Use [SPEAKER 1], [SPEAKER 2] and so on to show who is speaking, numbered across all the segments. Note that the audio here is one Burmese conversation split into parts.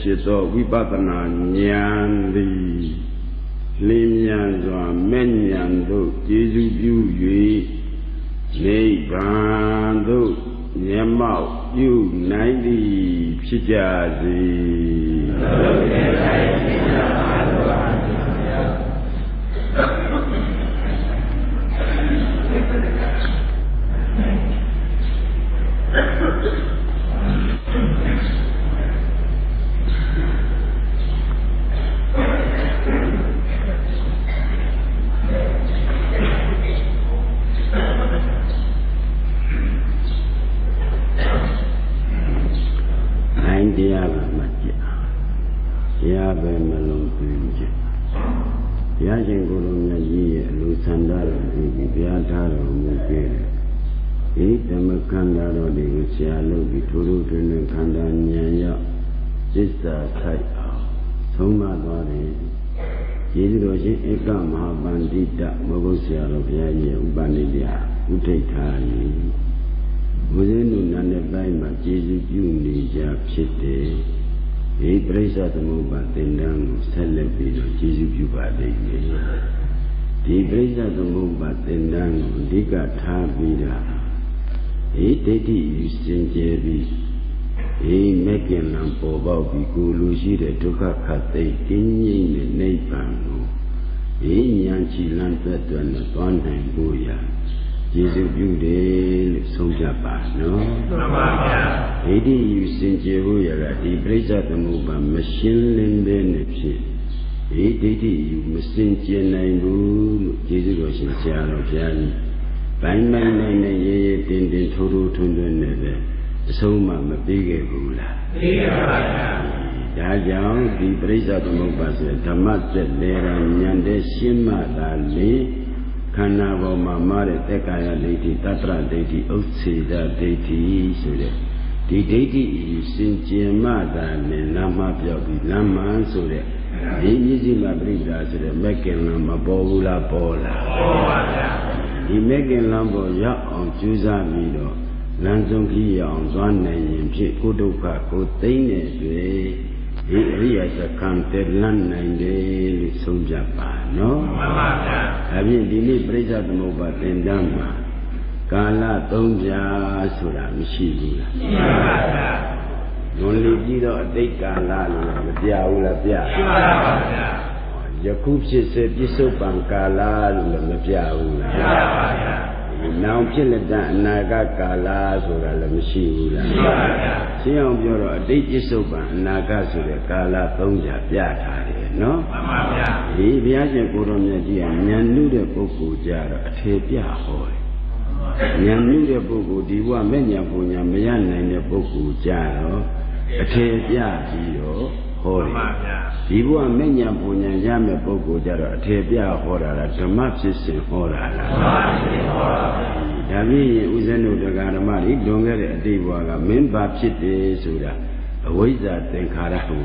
[SPEAKER 1] ဖြစ်သောဝိပဿနာဉာဏ်သည်လင်းမြန်စွာမဲ့ဉာဏ်သို့ကျေစုပြု၍နိဗ္ဗာန်သို့မျက်မှောက်ပြုနိုင်သည်ဖြစ်ကြစေယခုဖြစ်စေပြစ္ဆုတ်ပံကာလလို့လည်းမပြဘူးလား နောင်ဖြစ်လက်တဲ့အနာဂတ်ကာလဆိုတာလည်းမရှိဘူးလားရှိပါဗျာရှင်းအောင်ပြောတော့အတိတ်ပြစ္ဆုတ်ပံအနာဂတ်ဆိုတဲ့ကာလ၃ဓာတ်ပြထားတယ်နော်မှန်ပါဗျာဒီဘုရားရှင်ကိုတော်မြတ်ကြီးကဉာဏ်နုတဲ့ပုဂ္ဂိုလ်ကြတော့အထေပြဟောတယ်ဉာဏ်နုတဲ့ပုဂ္ဂိုလ်ဒီဘဝမဲ့ဉာဏ်ပူဉာဏ်မရနိုင်တဲ့ပုဂ္ဂိုလ်ကြတော့အထေပြပြီးတော့ဟောတယ်ဒီဘဝမဲ့ဉာဏ်ပူဉာဏ်ရမယ့်ပုဂ္ဂိုလ်ကြတော့အထေပြဟောတာလားဓမ္မဖြစ်စဉ်ဟောတာလားဓမ္မဖြစ်ဟောတာဒါဖြင့်ဦးဇင်းတို့တရားဓမ္မတွေလွန်ခဲ့တဲ့အတိတ်ဘဝကမင်းဘာဖြစ်တယ်ဆိုတာအဝိဇ္ဇာသင်္ခါရဟု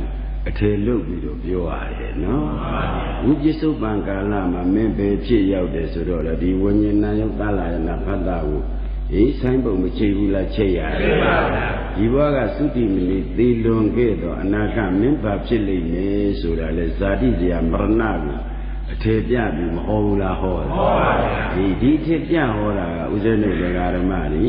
[SPEAKER 1] အထေလုတ်ပြီးတော့ပြောရတယ်နော်ဝိပစ္စုပန်ကာလမှာမင်းပဲဖြစ်ရောက်တယ်ဆိုတော့လေဒီဝိညာဏယုတ်သလာယနာဖတ်တာကိုဆိုင်ပုံမချိဘူးလားချိရတယ်ဒီဘဝကသုတိမဏိသေလွန်ခဲ့တော့အနာဂတ်မင်းဘာဖြစ်လိမ့်မယ်ဆိုတာလေဇာတိဇရာမရဏကိုအထေပြပြီးမဟောဘူးလားဟောတယ်ဒီထေပြဟောတာကဥစ္စာနဲ့ဒကာဓမ္မတွေ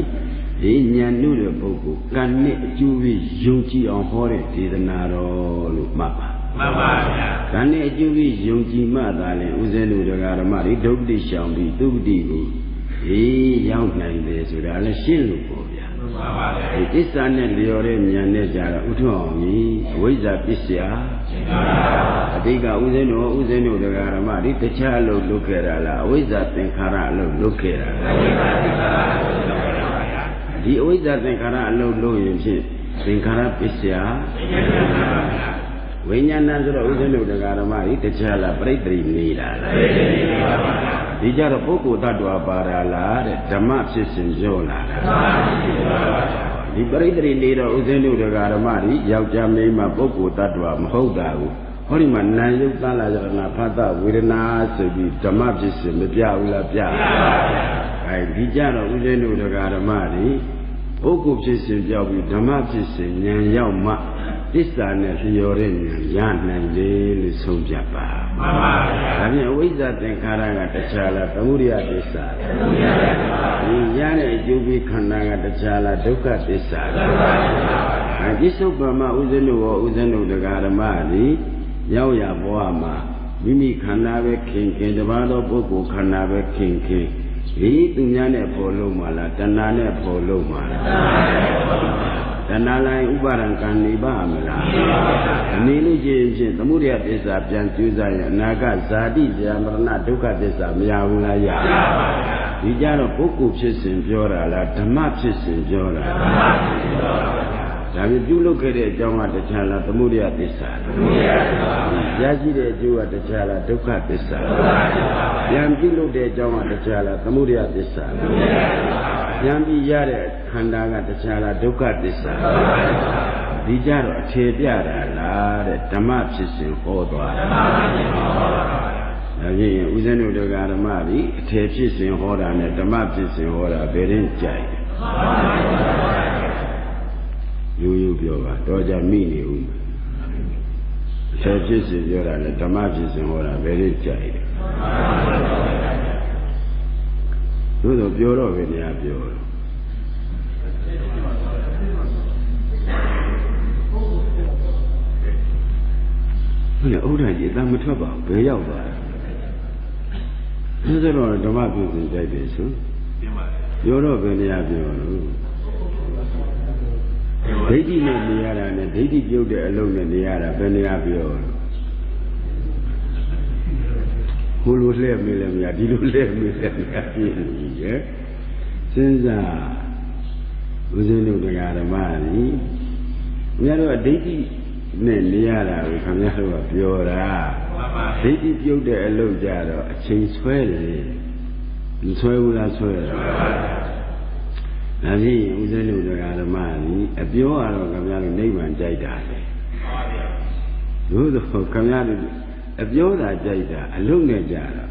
[SPEAKER 1] ဒီဉာဏ်နုတဲ့ပုဂ္ဂိုလ်ကံနဲ့အကျိုးပြီးယုံကြည်အောင်ဟောတဲ့ဒေသနာတော်လို့မှတ်ပါမှန်ပါဗျာကံနဲ့အကျိုးပြီးယုံကြည်မှသာလေဥစ္စာတို့တရားဓမ္မတွေဒုက္ခတိရှောင်ပြီးသုတိကိုရောက်နိုင်တယ်ဆိုတာလည်းရှင်းလို့ပေါ့ဗျာမှန်ပါဗျာဒီသစ္စာနဲ့လျော်တဲ့ဉာဏ်နဲ့ကြတော့ဥထုအောင်ကြီးအဝိဇ္ဇာပစ္စယရှင်းပါဗျာအတိတ်ကဥစ္စာတို့တရားဓမ္မတွေတခြားလို့လွတ်ခဲ့တာလားအဝိဇ္ဇာသင်္ခါရလို့လွတ်ခဲ့တာလားအဝိဇ္ဇာသင်္ခါရဒီအဝိဇ္ဇာသင်္ခါရအလုံးလို့ရင်ဖြင့်သင်္ခါရပစ္စယဝိညာဏဆိုတော့ဥစ္စာတို့တရားဓမ္မကြီးတခြားလားပြိတ္တိနေတာလားပြိတ္တိနေတာပါဗျာဒီကြတော့ပုဂ္ဂိုလ်တ attva ပါတာလားတဲ့ဓမ္မဖြစ်စဉ်ပြောလာတာဒီပြိတ္တိနေတော့ဥစ္စာတို့တရားဓမ္မကြီးယောက်ျားမိန်းမပုဂ္ဂိုလ်တ attva မဟုတ်တာကိုဟောဒီမှာနာယုတ်သလာယရဏဖတ်တဝေဒနာဆိုပြီးဓမ္မဖြစ်စဉ်မပြဘူးလားပြပါဗျာအဲဒီကြတော့ဥစ္စာတို့တရားဓမ္မကြီးပုဂ္ဂိုလ်ဖြစ်စဉ်ပြောပြီးဓမ္မဖြစ်စဉ်ဉာဏ်ရောက်မှသစ္စာနဲ့လျော်တဲ့ဉာဏ်ရနိုင်တယ်လို့ဆုံးဖြတ်ပါမှန်ပါဗျာဒါဖြင့်အဝိဇ္ဇာသင်္ခါရကတခြားလားသမုဒယသစ္စာဒီရတဲ့အကျိုးပေးခန္ဓာကတခြားလားဒုက္ခသစ္စာလားဒီစုပ္ပမဥစ္စာတို့ရောဥစ္စာတို့တရားဓမ္မတွေရောက်ရဘဝမှာမိမိခန္ဓာပဲခင်ခင်တပါးသောပုဂ္ဂိုလ်ခန္ဓာပဲခင်ခင်ဒီသူများနဲ့ဖော်လို့မှလားတဏှာနဲ့ဖော်လို့မှလားတဏှာလိုက်ဥပါဒံကံနေပါမလားအနေလို့ချင်းဖြင့်သမုဒယသစ္စာပြန်ကျူးစားရင်အနာဂတ်ဇာတိဇာမရဏဒုက္ခသစ္စာမရဘူးလားရပါပါဒီကြတော့ပုဂ္ဂိုလ်ဖြစ်စဉ်ပြောတာလားဓမ္မဖြစ်စဉ်ပြောတာဓမ္မဖြစ်စဉ်ပြောတာဒါပြီးပြုလုပ်ခဲ့တဲ့အကြောင်းကတခြားလားသမုဒယသစ္စာသမုဒယသစ္စာရရှိတဲ့အကျိုးကတခြားလားဒုက္ခသစ္စာပြန်ပြုလုပ်တဲ့အကြောင်းကတခြားလားသမုဒယသစ္စာပြန်ပြီးရတဲ့ခန္ဓာကတခြားလားဒုက္ခသစ္စာဒီကြတော့အထေပြတာလားတဲ့ဓမ္မဖြစ်စဉ်ဟောသွားတာဒါဖြင့်ဥစ္စာတို့တရားဓမ္မကြီးအထေဖြစ်စဉ်ဟောတာနဲ့ဓမ္မဖြစ်စဉ်ဟောတာဘယ်ရင်ကြိုက်ရိုးရိုးပြောပါတော့ကြမိနေဦးအထေဖြစ်စဉ်ပြောတာနဲ့ဓမ္မဖြစ်စဉ်ဟောတာဘယ်ရင်ကြိုက်တယ်တို့ပြောတော့ပဲနေရာပြောတယ်ဘယ်ဥဒ္ဒကြီးအတမထွက်ပါဘူးဘယ်ရောက်သွားလဲဆိုတော့ဓမ္မပြုစဉ်ကြိုက်တယ်ဆိုပြောတော့ပဲနေရာပြောလို့ဒိဋ္ဌိနဲ့နေရတာနဲ့ဒိဋ္ဌိပြုတ်တဲ့အလုံးနဲ့နေရတာဘယ်နေရာပြောဟိုလိုလှည့်မေးလည်းမရဒီလိုလှည့်မေးလည်းမရပြည့်နေရဲ့စဉ်းစားဦးဇင်းတို့တရားဓမ္မကြီးမြတ်တို့ဒိဋ္ဌိနဲ့နေရတာကိုခင်ဗျားတို့ကပြောတာဒိဋ္ဌိပြုတ်တဲ့အလုပ်ကြတော့အချိန်ဆွဲတယ်မဆွဲဘူးလားဆွဲတယ်ဒါဖြင့်ဦးဇင်းတို့တရားဓမ္မကြီးအပြောရတော့ခင်ဗျားတို့နိဗ္ဗာန်ကြိုက်တာလေသို့သောခင်ဗျားတို့အပြောတာကြိုက်တာအလုံးနဲ့ကြတာ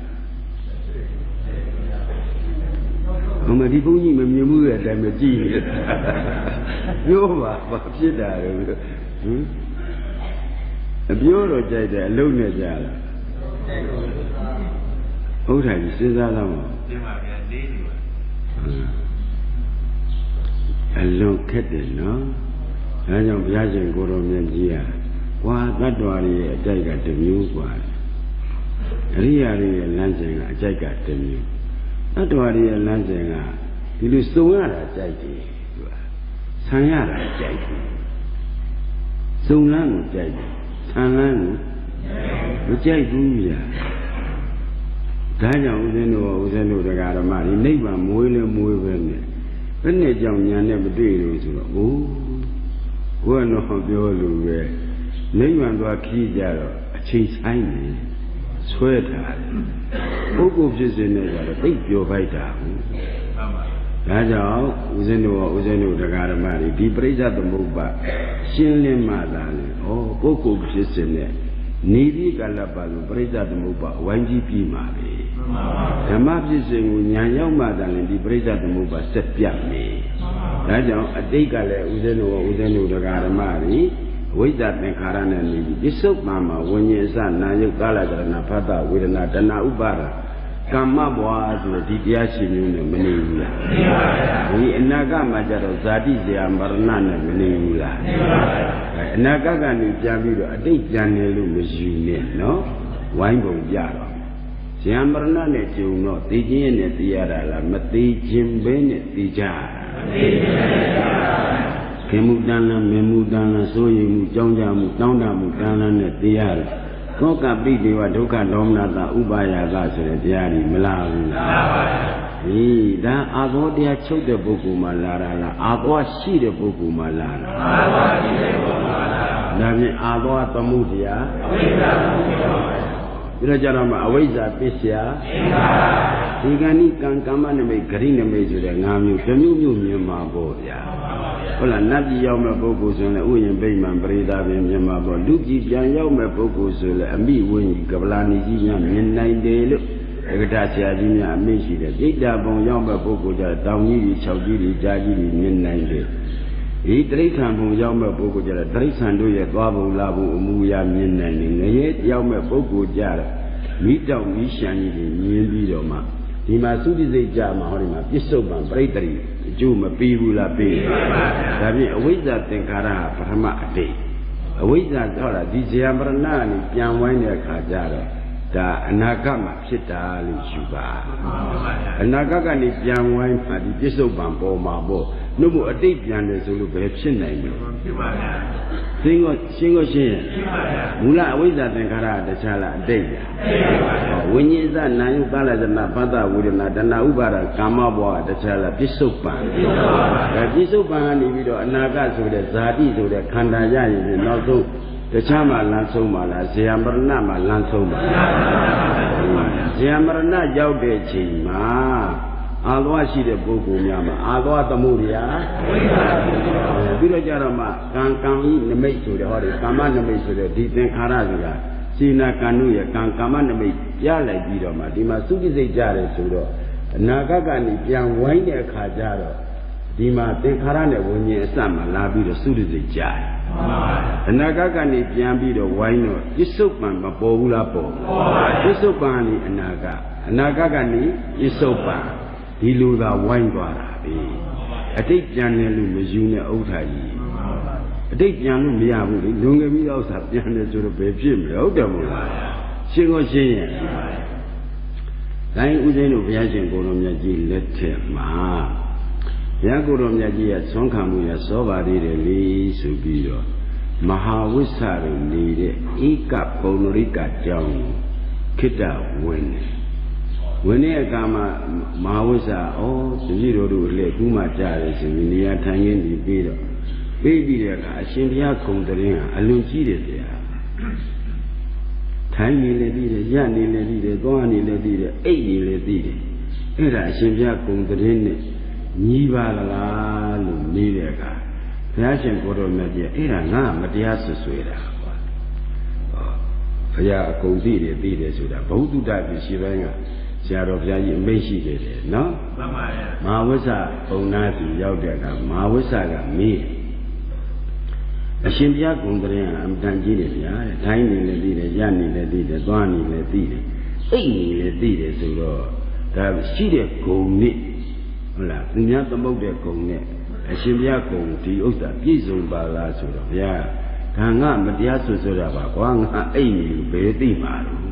[SPEAKER 1] ဘုမဒီဘုန်းကြီးမမြင်မှုရဲ့အတိုင်းမကြည့်နေတာပြောပါဘာဖြစ်တာလဲအပြောတော့ကြိုက်တယ်အလုံးနဲ့ကြတာဟုတ်တယ်ကြီးစဉ်းစားတော့ပြင်ပါဗျာလေးနေပါအလုံးခက်တယ်နော်ဒါကြောင့်ဘုရားရှင်ကိုယ်တော်မြတ်ကြီးဟာဝါသတ္တဝါရဲ့အကြိုက်ကတစ်မျိုးกว่าအရိယာတွေရဲ့လမ်းစဉ်ကအကြိုက်ကတစ်မျိုး တ္တဝါတွေရဲ့လမ်းစဉ်ကဒီလိုစုံရတာကြိုက်တယ်ဆံရတာကြိုက်တယ်စုံလန်းကိုကြိုက်တယ်ဆံလန်းကိုမကြိုက်ဘူးဗျာဒါကြောင့်ဦးဇင်းတို့တရားဓမ္မဒီနိဗ္ဗာန်မွေးလဲမွေးပဲနဲ့ဘယ်နဲ့ကြောင့်ညာနဲ့မတွေ့လို့ဆိုတော့အိုးဘုရားတော်ပြောလို့ပဲနိဗ္ဗာန်သွားခီးကြတော့အချိန်ဆိုင်နေဆွဲထားတယ်ပုဂ္ဂိုလ်ဖြစ်စဉ်နဲ့ကြတော့သိပြောပိုက်တာဘူးဒါကြောင့်ဦးဇင်းတို့တရားဓမ္မတွေဒီပရိစ္ဆေသမုပ္ပါရှင်းလင်းမှသာလေဩပုဂ္ဂိုလ်ဖြစ်စဉ်နဲ့နေပြီးကလပ်ပါလို့ပရိစ္ဆေသမုပ္ပါဝိုင်းကြီးပြီးမှာပဲဓမ္မဖြစ်စဉ်ကိုညာရောက်မှသာလေဒီပရိစ္ဆေသမုပ္ပါဆက်ပြတ်နေဒါကြောင့်အတိတ်ကလည်းဦးဇင်းတို့တရားဓမ္မတွေဝိဇ္ဇာသင်္ခါရနဲ့နေပြီးပစ္စုပန်မှာဝိညာဉ်စနာယုတ်ကာလကရဏဖတ်တာဝေဒနာတဏှာဥပါဒကာမဘဝဆိုဒီတရားရှိမျိုးနဲ့မနေဘူးလားနေပါဘူးဒီအနာဂတ်မှာကျတော့ဇာတိဇာမရဏနဲ့မနေဘူးလားနေပါဘူးအနာဂတ်ကနေပြန်ပြီးတော့အတိတ်ပြန်နေလို့မယူနဲ့နော်ဝိုင်းပုံကြတော့ဇာမရဏနဲ့ကြုံတော့သိခြင်းနဲ့သိရတာလားမသိခြင်းပဲနဲ့သိကြတာမသိခြင်းခင်မှုတန်လန်းမင်းမှုတန်လန်းစိုးရိမ်မှုကြောင်းကြမှုတောင်းတမှုတန်လန်းနဲ့သိရတယ်သောကပိတေဝဒုက္ခဒေါမနတာဥပါယကဆိုတဲ့တရားကြီးမလားဘူးလားမှန်ပါဗျာဒါအာသောတရားချုပ်တဲ့ပုဂ္ဂိုလ်မှလာတာလားအာသောရှိတဲ့ပုဂ္ဂိုလ်မှလာတာအာသောရှိတဲ့ပုဂ္ဂိုလ်မှလာတာဒါဖြင့်အာသောသမှုတရားအဝိဇ္ဇာမှုတရားပြီးတော့ကြတော့မှအဝိဇ္ဇာပစ္စယဒီကဏိကံကမ္မနမိတ်ဂရိနမိတ်ဆိုတဲ့၅မျိုးတစ်မျိုးမျိုးမြင်မှာပေါ့ဗျာဟုတ်လားနတ်ပြည်ရောက်မဲ့ပုဂ္ဂိုလ်ဆိုရင်ဥယျာဉ်ဗိမာန်ပရိသတ်ပင်မြင်မှာပေါ့လူပြည်ပြန်ရောက်မဲ့ပုဂ္ဂိုလ်ဆိုရင်အမိဝင်းကြီးကပလာနီကြီးများမြင်နိုင်တယ်လို့ဧကတဆရာကြီးများအမိရှိတယ်ပြိတ္တာပုံရောက်မဲ့ပုဂ္ဂိုလ်ကြတောင်ကြီးကြီး၆ကြီးကြီးကြားကြီးကြီးမြင်နိုင်တယ်ဒီတိဋ္ဌံဘုံရောက်မဲ့ပုဂ္ဂိုလ်ကြတဲ့တိဋ္ဌံတို့ရဲ့သွားပုံလာပုံအမူအရာမြင်နိုင်တယ်ငရဲရောက်မဲ့ပုဂ္ဂိုလ်ကြတဲ့မိတောင်မိရှမ်းကြီးတွေမြင်ပြီးတော့မှဒီမှာသုတိစိတ်ကြမှာဟောဒီမှာပစ္စုပန်ပြိတ္တိအကျိုးမပြီးဘူးလားပြီးဒါဖြင့်အဝိဇ္ဇာသင်္ခါရပထမအတိတ်အဝိဇ္ဇာဟောတာဒီဇယမရဏကနေပြန်ဝိုင်းတဲ့အခါကျတော့ဒါအနာဂတ်မှာဖြစ်တာလို့ယူပါအနာဂတ်ကနေပြန်ဝိုင်းမှာဒီပစ္စုပန်ပေါ်မှာပေါ့နှုတ်မို့အတိတ်ပြန်တယ်ဆိုလို့ဘယ်ဖြစ်နိုင်မလဲဖြစ်ပါဗျာရှင်းရဲ့မူလအဝိဇ္ဇာသင်္ခါရတခြားလားအတိတ်ဗျာဝိညာဉ်စနာယုကာလဇနာဖတ်တာဝေဒနာတဏှာဥပါဒကာမဘဝတခြားလားပစ္စုပန်ဒါပစ္စုပန်ကနေပြီးတော့အနာဂတ်ဆိုတဲ့ဇာတိဆိုတဲ့ခန္ဓာရရင်နောက်ဆုံးတခြားမှာလမ်းဆုံးပါလားဇေယမရဏမှာလမ်းဆုံးပါလားဇေယမရဏရောက်တဲ့ချိန်မှာအာသောရှိတဲ့ပုဂ္ဂိုလ်များမှာအာသောသမှုရာပြီးတော့ကြတော့မှကံကံဤနမိတ်ဆိုတဲ့ဟောဒီကာမနမိတ်ဆိုတဲ့ဒီသင်္ခါရဆိုတာစေနာကံတို့ရဲ့ကံကာမနမိတ်ပြလိုက်ပြီးတော့မှဒီမှာသုတိစိတ်ကြတယ်ဆိုတော့အနာဂတ်ကနေပြန်ဝိုင်းတဲ့အခါကျတော့ဒီမှာသင်္ခါရနဲ့ဝိညာဉ်အစမှလာပြီးတော့သုတိစိတ်ကြတယ်အနာဂတ်ကနေပြန်ပြီးတော့ဝိုင်းတော့ပစ္စုပန်မပေါ်ဘူးလားပေါ်ပစ္စုပန်ကနေအနာဂတ်ကနေပစ္စုပန်ဒီလိုသာဝိုင်းသွားတာပဲအတိတ်ပြန်တယ်လို့မယူနဲ့ဥထာကြီးအတိတ်ပြန်လို့မရဘူးလေလွန်ခဲ့ပြီးတော့ဥစ္စာပြန်တယ်ဆိုတော့ဘယ်ဖြစ်မလဲဟုတ်တယ်မို့လားရှင်းကိုရှင်းရဲ့တိုင်းဥစဉ်တို့ဘုရားရှင်ကိုယ်တော်မြတ်ကြီးလက်ထက်မှာဘုရားကိုယ်တော်မြတ်ကြီးရဲ့သွန်ခံမှုရစောပါသေးတယ်လေဆိုပြီးတော့မဟာဝိဆရနေတဲ့ဧကပုံရိကကြောင်းခိတ္တဝင်တယ်ဝင်တဲ့အခါမှာမဟာဝိဇ္ဇာတပည့်တော်တို့လည်းခုမှကြားတယ်ဆိုပြီးနေရာထိုင်ရင်းပြီးတော့ပြီးတဲ့အခါအရှင်ဘုရားဂုံတရင်ကအလွန်ကြီးတယ်တရားထိုင်နေလည်းပြီးတယ်ရနေလည်းပြီးတယ်သွားနေလည်းပြီးတယ်အိတ်နေလည်းပြီးတယ်အဲ့ဒါအရှင်ဘုရားဂုံတရင်နဲ့ညီးပါလားလို့နေတဲ့အခါဘုရားရှင်ကိုယ်တော်မြတ်ကြီးအဲ့ဒါငါမတရားဆွဆွဲတာကွာဘုရားအကုန်သိတယ်ဆိုတာဘုဒ္ဓတပစ္စည်းပိုင်းကဆရာတော်ဘုရားကြီးအမိန့်ရှိတယ်နော်မှန်ပါရဲ့မဟာဝိဇ္ဇပုံနာစီရောက်တဲ့အခါမဟာဝိဇ္ဇကမေးအရှင်ဘုရားဂုံတရင်ကအမှန်ကြီးတယ်ဗျာတဲ့ထိုင်းနေလည်းသိတယ်ရနေလည်းသိတယ်သွားနေလည်းသိတယ်အိတ်နေလည်းသိတယ်ဆိုတော့ဒါရှိတဲ့ဂုံနဲ့ဟုတ်လားသူများသမုတ်တဲ့ဂုံနဲ့အရှင်ဘုရားဂုံဒီဥစ္စာပြည့်စုံပါလားဆိုတော့ဗျာဒါငါမတရားဆွဆွတာပါကွာငါအိတ်နေလို့ဘယ်သိမှာလဲ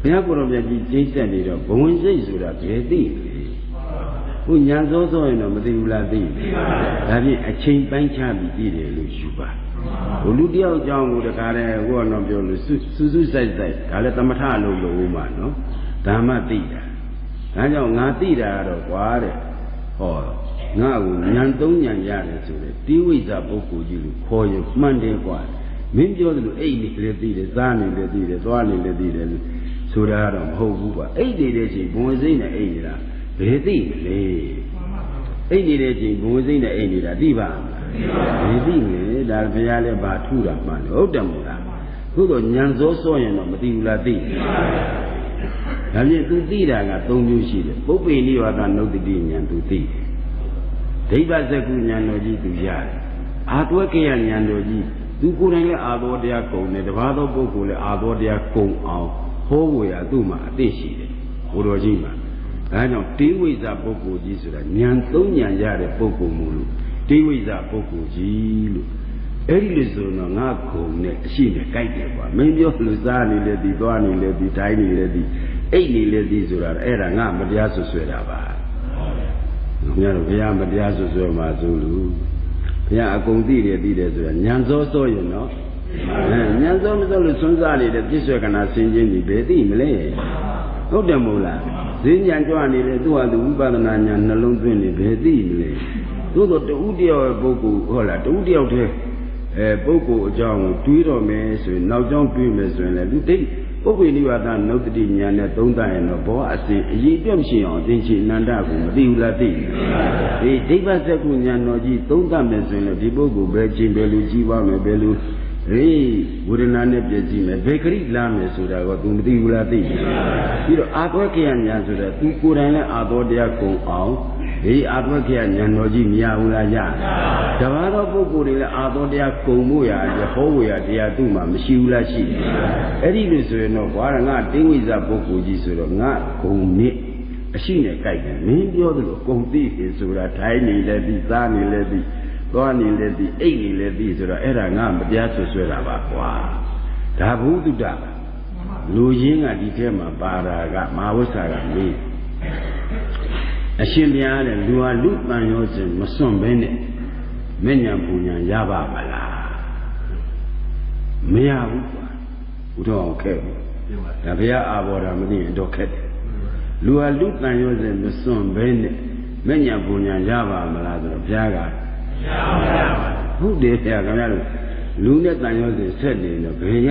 [SPEAKER 1] ဘုရားကိုယ်တော်မြတ်ကြီးကျိတ်ဆက်နေတော့ဘဝင်စိတ်ဆိုတာဘယ်သိလဲ ခုညာစောစောရင်တော့မသိဘူးလားသိဒါဖြင့်အချိန်ပိုင်းချပြီးကြည့်တယ်လို့ယူပါဘုလူတယောက်ကြောင့်ကိုတခါတည်းကိုကတော့ပြောလို့စူးစူးဆိုင်ဆိုင်ဒါလည်းသမထအလုပ်လုပ်ဦးမှာနော်ဒါမှသိတာဒါကြောင့်ငါသိတာကတော့ကွာတဲ့ဟောငါ့ကိုဉာဏ်သုံးဉာဏ်ရတယ်ဆိုတဲ့တိဝိဇ္ဇပုဂ္ဂိုလ်ကြီးလို့ခေါ်ရင်မှန်တယ်ကွာမင်းပြောသလိုအိတ်နေလည်းသိတယ်စားနေလည်းသိတယ်သွားနေလည်းသိတယ်ဆိုတာတော့မဟုတ်ဘူးကွာအိတ်နေတဲ့ချိန်ဘုံစိမ့်နဲ့အိတ်နေတာဘယ်သိမလဲအိတ်နေတဲ့ချိန်ဘုံစိမ့်နဲ့အိတ်နေတာသိပါမလားမသိဘူးဒါဘုရားလည်းဘာထူတာမှန်ဟုတ်တယ်မို့လားသို့တော့ဉာဏ်စောစောရင်တော့မသိဘူးလားသိဒါဖြင့်သူသိတာက၃မျိုးရှိတယ်ပုပ္ပေနိဝါဒနုတ္တိဉာဏ်သူသိတယ်ဒိဗ္ဗစကုဉာဏ်တော်ကြီးသူရတယ်အာတွဲကေယဉာဏ်တော်ကြီးသူကိုယ်တိုင်လည်းအာသောတရားကုံတယ်တပါးသောပုဂ္ဂိုလ်လည်းအာသောတရားကုံအောင်ဟောဝေရသူ့မှာအသိရှိတယ်ဘုရားကြီးမှာဒါကြောင့်တိဝိဇ္ဇပုဂ္ဂိုလ်ကြီးဆိုတာဉာဏ်၃ဉာဏ်ရတဲ့ပုဂ္ဂိုလ်မို့လို့တိဝိဇ္ဇပုဂ္ဂိုလ်ကြီးလို့အဲ့ဒီလိုဆိုတော့ငါခုံနဲ့အရှိနဲ့ကြိုက်တယ်ကွာမင်းပြောလူစားနေလေဒီသွားနေလေဒီတိုင်းနေလေဒီအိတ်နေလေဒီဆိုတာအဲ့ဒါငါမတရားဆွဆွဲတာပါခင်ဗျားတို့ဘုရားမတရားဆွဆွဲမှာဆိုလို့ဘုရားအကုန်သိတယ်ဆိုတာဉာဏ်စောစောရင်နော်ဉာဏ်စောမစောလို့ဆွမ်းစားနေတဲ့ပြစ္ဆွေကနာဆင်းခြင်းဒီဘယ်သိမလဲဟုတ်တယ်မို့လားဈဉ္ဉံကြွနေလေသူ့ဟာသူဝိပဿနာဉာဏ်နှလုံးသွင်းနေဘယ်သိမလဲသို့တော့တဦးတယောက်ပုဂ္ဂိုလ်ဟုတ်လားတဦးတယောက်တည်းပုဂ္ဂိုလ်အကြောင်းကိုတွေးတော့မယ်ဆိုရင်နောက်ကြောင်းတွေးမယ်ဆိုရင်လည်းသူတိတ်ပုပ္ပေနိဝါဒနုတ္တိဉာဏ်နဲ့သုံးသပ်ရင်တော့ဘောအစဉ်အရေးပြတ်မရှိအောင်အသိရှိအနန္တကိုမသိဘူးလားသိဒီဒိဗ္ဗစကုဉာဏ်တော်ကြီးသုံးသပ်မယ်ဆိုရင်လည်းဒီပုဂ္ဂိုလ်ပဲချင်းပဲလူကြီးပါမယ်ပဲလူဝေဒနာနဲ့ပြည့်စည်မယ်ဘယ်ခရိလာမယ်ဆိုတာက तू မသိဘူးလားသိပြီးတော့အာသောခေယဉာဏ်ဆိုတာ तू ကိုယ်တိုင်လည်းအာသောတရားကုံအောင်အာသောခေယဉာဏ်တော်ကြီးမရဘူးလားရတပါးသောပုဂ္ဂိုလ်တွေလည်းအာသောတရားကုံမှုရာဟောဝေရတရားသူ့မှာမရှိဘူးလားရှိအဲ့ဒီလိုဆိုရင်တော့ဘာငါတိဝိဇ္ဇပုဂ္ဂိုလ်ကြီးဆိုတော့ငါဂုံနစ်အရှိနဲ့ကြိုက်တယ်မင်းပြောသလိုကုံသိပြီဆိုတာထိုင်းနေလည်းပြီးစားနေလည်းပြီးသွားနေလည်းပြီးအိတ်နေလည်းပြီးဆိုတော့အဲ့ဒါငါမတရားဆွဲတာပါကွာဒါဘုဒ္ဓတာလူရင်းကဒီထဲမှာပါတာကမဟာဝိဆာကမေးအရှင်ဘုရားတဲ့လူဟာလူတန်ရောစဉ်မစွန့်ဘဲနဲ့မဉ္ဇဉ်ပူညာရပါမလားမရဘူးကွာဘုရားအောင်ခဲ့ဘူးဒါဘုရားအာဘော်တာမသိရင်တော့ခက်တယ်လူဟာလူတန်ရောစဉ်မစွန့်ဘဲနဲ့မဉ္ဇဉ်ပူညာရပါမလားဆိုတော့ဘုရားကဟုတ်တယ်ဗျာခင်ဗျားတို့လူနဲ့တန်ရောစဉ်ဆက်နေတော့ဘယ်ရ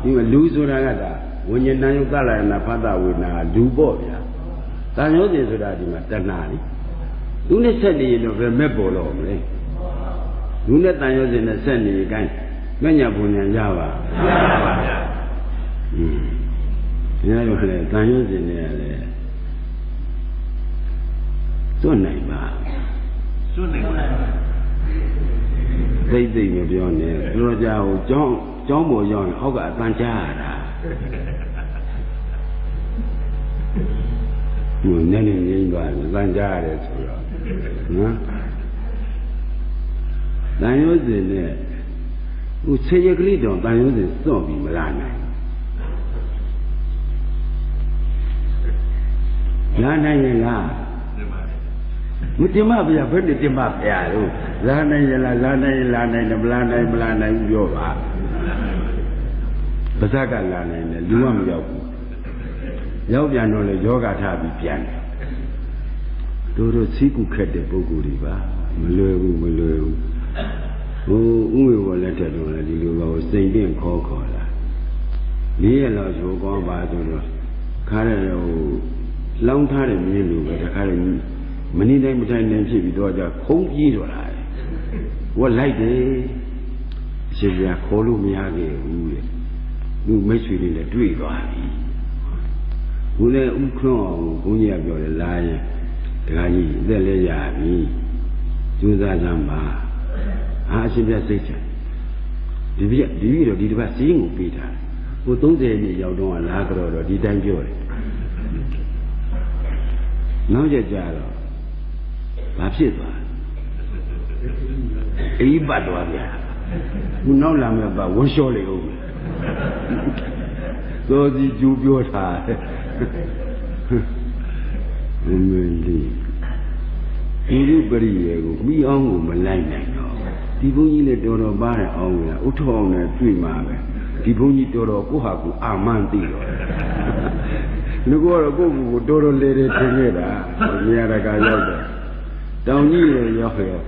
[SPEAKER 1] ဒီမှာလူဆိုတာကဒါဝိညာဉ်တန်ရောသလယနာဖတ်တဝေနာလူပေါ့ဗျာတန်ရောစဉ်ဆိုတာဒီမှာတဏှာလေလူနဲ့ဆက်နေရင်တော့ဘယ်မဲ့ပေါ်တော့မလဲလူနဲ့တန်ရောစဉ်နဲ့ဆက်နေရင်ကိုင်းမညာဘုံညာရပါမရပါဗျာဒီလိုလေတန်ရောစဉ်နဲ့လေသွတ်နိုင်ပါစွန့်နေပါသိမပြောနဲ့သူတို့ကြောင့်ကျောင်းပေါ်ရောက်ရင်အောက်ကအတန်ကြားရတာဟိုနည်းနည်းငြိမ်းသွားတယ်တန်ကြားရတယ်ဆိုတော့နော်တန်ရုံးစင်နဲ့ဟိုဆေးရကလေးတောင်တန်ရုံးစင်စွန့်ပြီးမလာနိုင်လာနိုင်ရင်လားမတင်မဗျာဘယ်နဲ့တင်မဗျာလို့လာနိုင်ရလားလာနိုင်လာနိုင်တယ်မလာနိုင်မလာနိုင်ဘူးပြောပါပါဇက်ကလာနိုင်တယ်လူကမရောက်ဘူးရောက်ပြန်တော့လေယောဂထားပြီးပြန်တယ်တို့စီးကူခက်တဲ့ပုဂ္ဂိုလ်တွေပါမလွယ်ဘူးဟိုဥမေဘောလက်ထက်တော့လေဒီလိုပါစိန်ပင့်ခေါ်လာ၄ရက်လောက်ရိုးကောင်းပါဆိုတော့ခါရဟိုလောင်းထားတဲ့မြင်းလိုပဲတခါလေမနေတိုင်းမတိုင်းနိုင်ဖြစ်ပြီးတော့ကြခုံးကြီးတော့လာတယ်ဝက်လိုက်တယ်အရှင်ပြခေါ်လို့မရခဲ့ဘူးတဲ့သူမိတ်ဆွေတွေလည်းတွေ့သွားပြီဘုလည်းဥခွန်းအောင်ဘုန်းကြီးကပြောတယ်လာရင်ဒကာကြီးအသက်လည်းရပြီကျိုးစားစမ်းပါအရှင်ပြစိတ်ချဒီပြီးတော့ဒီတစ်ပတ်စီးကိုပေးထားဟို30နှစ်ရောက်တော့လာကြတော့ဒီတိုင်းပြောတယ်နောက်ကြကြတော့ဘာဖြစ်သွားအိပ်ပတ်သွားဗျာခုနောက်လာမဲ့ပါဝန်းလျှောလေဦးသောစီကျူပြောထားဘုမင်းလေး Ibu beri ya, mi orang Melayu no. Di bunyi le doro bare orang ya, utong le tui mabe. Di bunyi doro ku haku aman tiro. Nuko aku doro lere tenge dah, ni ada kaya dah. Tahun ni ya ya,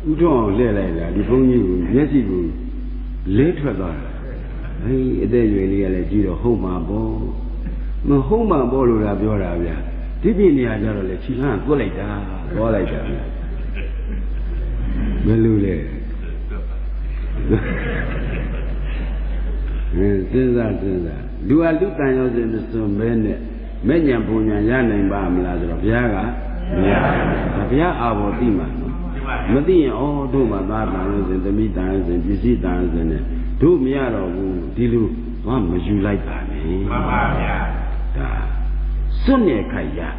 [SPEAKER 1] utong le lah. Di bunyi biasa bu, le terada. Hei, ada jual le jiro homa bo, homa bo lu lah biar biar. Di sini aja le cilan tu lagi dah, boleh dah. Melu le. Senza. Dua tanya sebenarnya, menjam punya jangan bamla terus biara, biara awal timan. Mesti oh tu mata tangan demi tangan bisi tangan tu biara aku dilu, wah menjulai tani. Dah, sunnya kaya.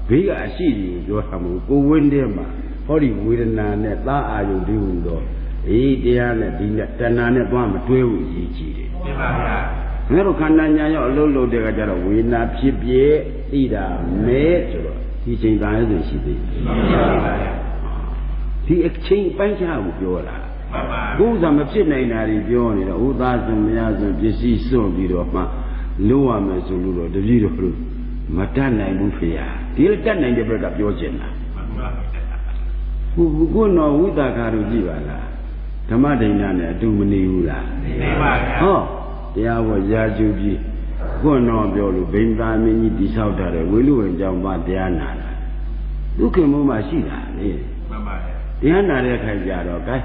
[SPEAKER 1] Biar asyik juga kamu kuwen dia mah. Hari wirna ne tak ayu diundo. Dia ne dia tanah ne tuan betul uji. Kalau kanannya ya lalu dia kata wirna pipie tidak me, di sini dah ada sih. Di exchange banyak ujian lah. Kau sama pipie nari ujian ni lah. Udah semua bisi semua di rumah. Luar masuk luar, jadi luar. Mata naik bufia. Dia tak naik dia berdak ujian lah. Bukan orang udah karu jiwa lah. Sama dengan ni tu meniru lah. Oh, dia awak jaju ji. Bukan orang biolu bintang ni di saudara. Welu yang jauh dia nak. Tu kemu masih lah ni. Dia nak dia kerja kan.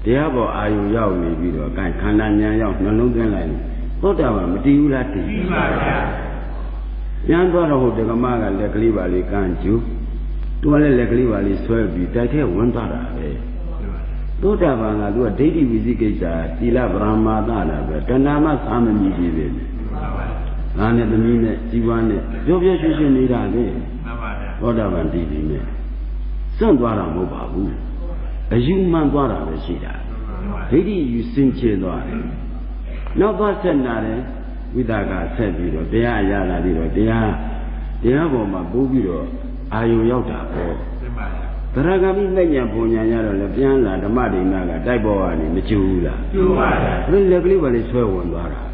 [SPEAKER 1] Dia bawa ayu jauh ni biru kan. Kanannya jauh nonton lain. Kau tahu meniru lah tu. Yang tu orang tu kemakan dia kelibalik kanju. Tu ada lekli wali suami, dah dia wanita dah. Tu dah bangga tu ada di visi kerja, sila Brahma dah lah. Dan nama sama ni je. Ane demi ni, jiwa ni, jauh susu ni dah ni. Tu dah bangga di ni. Sendiri mau bahu, ajuman tu ada bersih dah. Jadi yusin cedera. Nampak sendiri, widaga sebiro, dia ayah lagi dia bawa bubiro. Ayu yau dah po. Terang kami banyak punya nyara lebihan lah, demam di naga, dah bawa ni macam lah. Lagi balik suai wandara.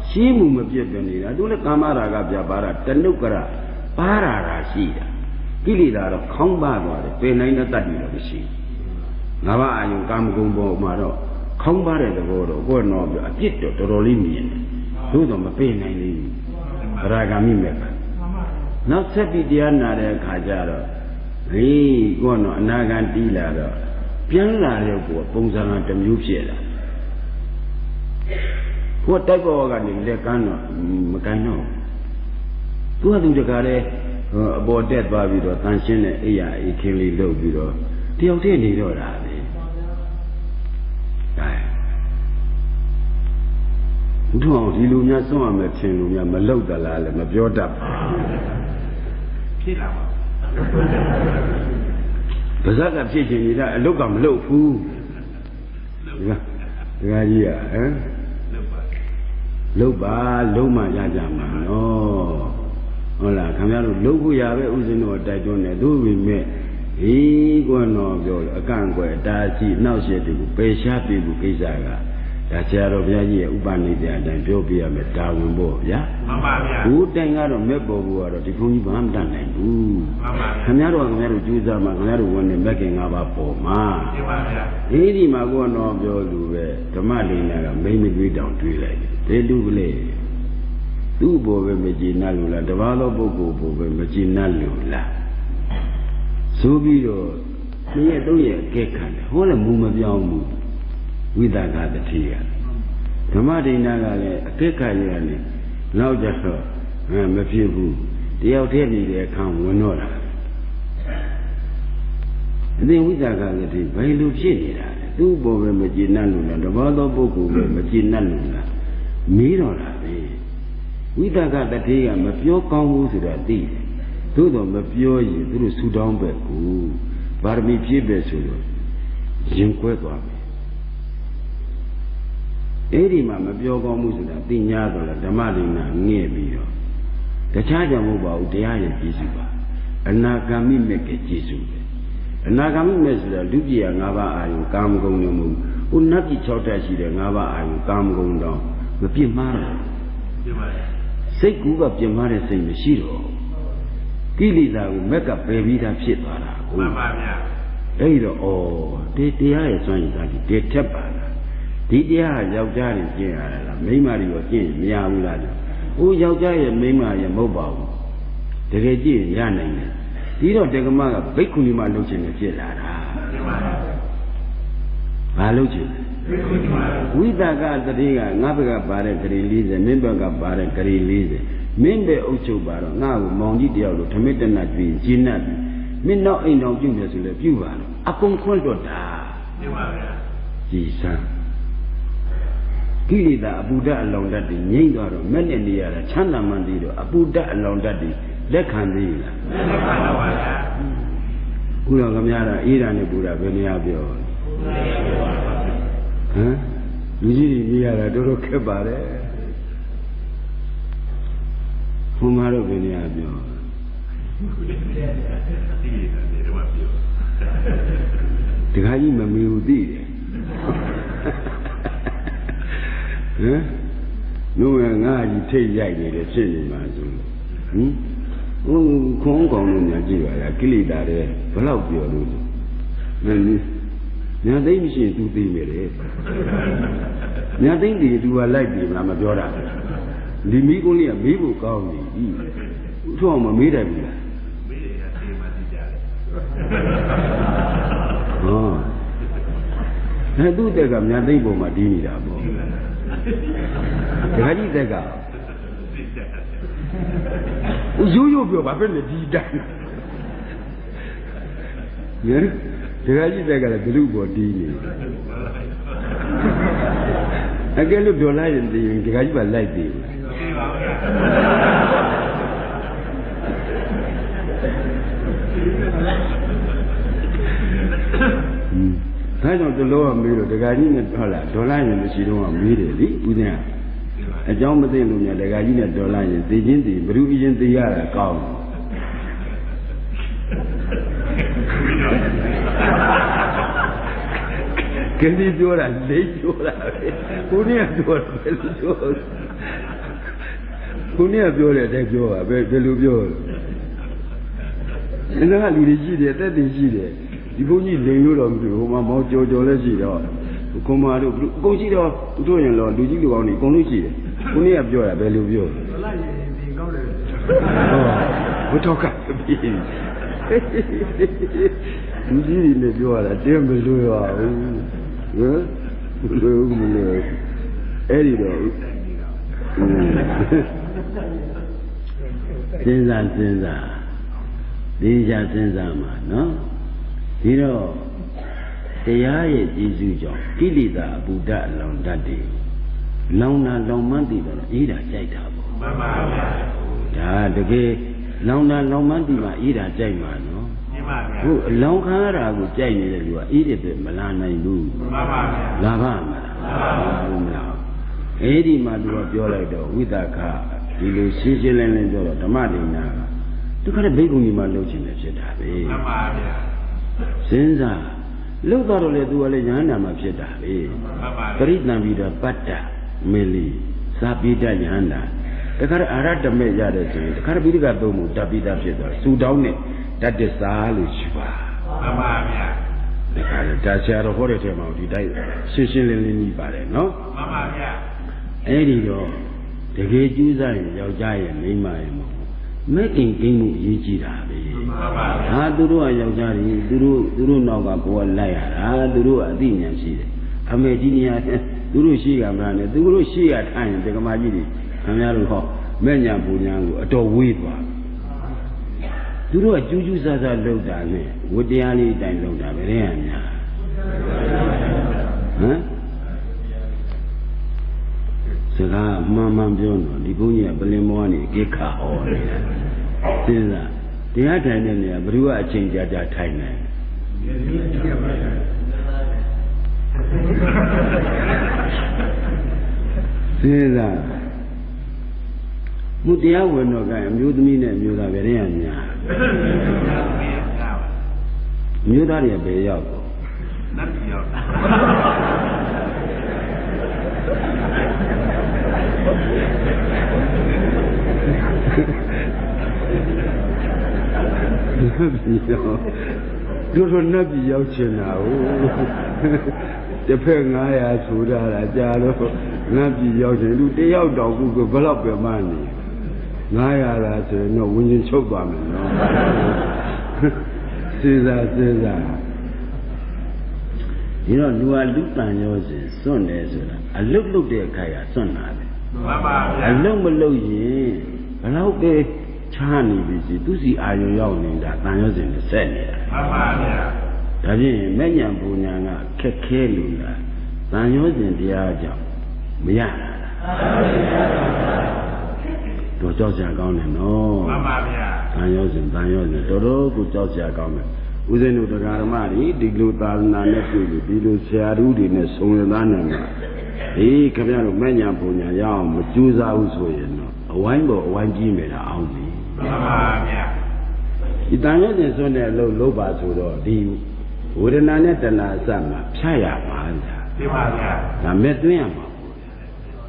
[SPEAKER 1] Simu macam ni lah. Dulu kamera agak barat, tenduk kera, para rasi dah. Kili dah kau bawa, penaik nak tadi lah besi. Nawa ayu kamu kumbo maro, kau barat tu bodoh, kau nak ajit tu terolimin. Tu tu penaik ni. Terang kami mereka. Nak sepi dia nak ada kajar, ni kau nak ganti lah, pianglah dia buat pengsangan temujud lah. Kau tak kau kan ni lekan makan no. Tu ada juga le, bodet babi tu, tension ni, iya ikili lo biru, dia udah ni lo dah ni. Tu orang di luar semua macam luar malau dah lah, macam jodap. Besar tak sih ni dah, lokam lofu. Dengar dia, loba, loma jajaman. Oh, olah, kami ada lofu ya, usin ada tu ni, tu bime. Kau nak jual, akan kau dah si, nak si tu, pesah tu kisah kan. Dah cara biaya uban ni dia dan biaya bertahun bo, ya. Udang ada mebobu ada di punyi bahan dan lain tu. Kami ada jual mak, kami ada orang yang bagi ngapa poma. Ini mak gua nak jual dua, tempat ini agak banyak duit down duit lagi. Telu boleh. Tu boleh macam nalu lah, dawala boleh macam nalu lah. Subiro, ni tu ye kekan, orang mula biang mu. Widaga the tea. Tamadi Nagale, a kekayani, now just her, Mafibu, the outtaining they come one order. And then Widaga the tea, by Lucina, two bobe Majinaluna, the Vado Boku, Majinaluna, Mirora, Widaga the tea and Mafio come to that tea. To them Mafio through Sudan Beku, Barmi Pibesu, Jinquequa. Eri mama biarkan musuh dah tinggal tu lah, damai nak ngebi lo. Tercaja mau bau dia yang Yesus bah, anak kami mereka Yesus. Nagami mesra Lubia Nava Ayu Kam Gonum, Unaki Chotashi the Nava Ayu Kam Gondon, the Pimara. Say Guga Pimara say Mishiro. Kilida will make a baby that shit. Either or, they are saying that they tap. They are Yaujari Jaya, Mimari or King, Miaulada. Oh, Yaujaya, Mimari, mobile. The Reggie Yaning. You don't take a mother, Bekulima looks in the Jella. I look it. We got the Riga, Naviga Barre, Release, member of Barre, Release, member Ocho Barro, now Mondi Diablo, Tomato Nut Bean, Ginat, me not in no juniors to the viewer. A concordata. Jesus. Kilida, Buddha along that the Nidor, many in the other, Chanda Mandido, a Buddha along that the. That can be. Ulagamara, Iran, Buddha, Beniabio. Huh? You don't look about it. Humaro Beniabio. The Haima Mudi. Huh? No, you take Yagi, the cinema. Kong Nigeria, Kilida, Palopio. Nothing machine to be made. Nothing they do like the Ramadora. The me only a Bible call me. From a made oh, I do take up nothing for my dinner. I did take up. You go up in the deed. Yes, the guy got a blue body. I get look to light in the guy by light. I don't the lower mirror, the guy in the dollar, in the she don't immediately. A John Madeline, the guy in the dollar, the Jindy, Brugian the Yara cow. Can they do that? They do that. Who near do it? Who near do it? They do it. Belubio. And I will see that they see that. You only lay you on to my mouth, Jojo, let's see that. Come on, go see the doing Lord, do you only go see it? Who near do it? Belubio. We talk up to be. You see the door, a damn Belua. Huh? Anyway, Sinza, these are Sinzama, no? You know, they are Jesus, Kilida, Buddha, long that day. Long Monday, either Jaitabo. The gay, long Monday, either Jaima, no? Long Hara would say that you are eating Malana Lu Lava Eddie Madu of Yolado with a car, you lose Sicilian or the Madina. To cut a big on my lodging, Senza, look out of the Dualejana Macheta, Paritna Vida Pata, Meli, Sapita Yanda, the car Arata Meja, the Carabida Domo, Tapita Peta, Sudan. That is the Alushba. That's a horror amount. He died Sicilian no? Anyway, the great user in your giant in my making King Yijira. I do a Yajari, Duru Noga, poor liar, I do a dinner. I made Dinia, Duru Shia, Duru Shia time, the Gamadi, Amaru, Menya Bunyango, a dog weaver. Do a juju as I look down, would the alley time look down? Huh? So, Mamma Biono, the Bunia, Belimoni, Geka, or Sinza. The other name, Brewer changed at that time. Sinza. Mutia will not go and mute me and mute a very မြို့သားတွေပဲရောက်တော့နတ်ပြည်ရောက်တို့နတ်ပြည်ရောက်ချင်တာဟုတ်တစ်ဖက်900ဆိုတာကြာတော့နတ်ပြည်ရောက်ချင်လူတယောက်တောင်ခုဘယ်လောက်ပဲမှန်းနေ900လားဆိုရင်တော့ဝင်းချင်းချုပ်သွားမယ်နော်စဉ်းစားဒီတော့လူဟာလူတန်ရောစဉ်စွန့်တယ်ဆိုတာအလုတ်လုတ်တဲ့အခါကစွန့်တာပဲမှန်ပါဗျာအလုတ်မလုတ်ရင်ဘယ်တော့ပဲချားနေပြီစီသူစီအာရုံရောက်နေတာတန်ရောစဉ်နဲ့ဆက်နေတာမှန်ပါဗျာဒါဖြင့်မဲ့ညာပူညာကခက်ခဲလို့လားတန်ရောစဉ်တရားကြောင့်မရတာလားတော့ကြောက်ကြကောင်းတယ်နော်မှန်ပါဗျာတန်ရောစဉ်တော်တော်ကိုကြောက်ကြကောင်းတယ်ဦးဇင်းတို့တရားဓမ္မတွေဒီလိုသာသနာနဲ့တွေ့လို့ဒီလိုဆရာဓုတွေနဲ့ဆုံရသားနိုင်မှာခင်ဗျားတို့မဲ့ညာပူညာရအောင်မကြိုးစားဘူးဆိုရင်တော့အဝိုင်းပေါ်အဝိုင်းကြီးမယ်လားအောင်စီမှန်ပါဗျာဒီတန်ရုပ်ရှင်စွန့်တဲ့အလုပ်လုပ်ပါဆိုတော့ဒီဝေဒနာနဲ့တဏှာအစမှာဖြတ်ရပါဗျာသိပါဗျာဒါမဲ့သွင်းရမှာ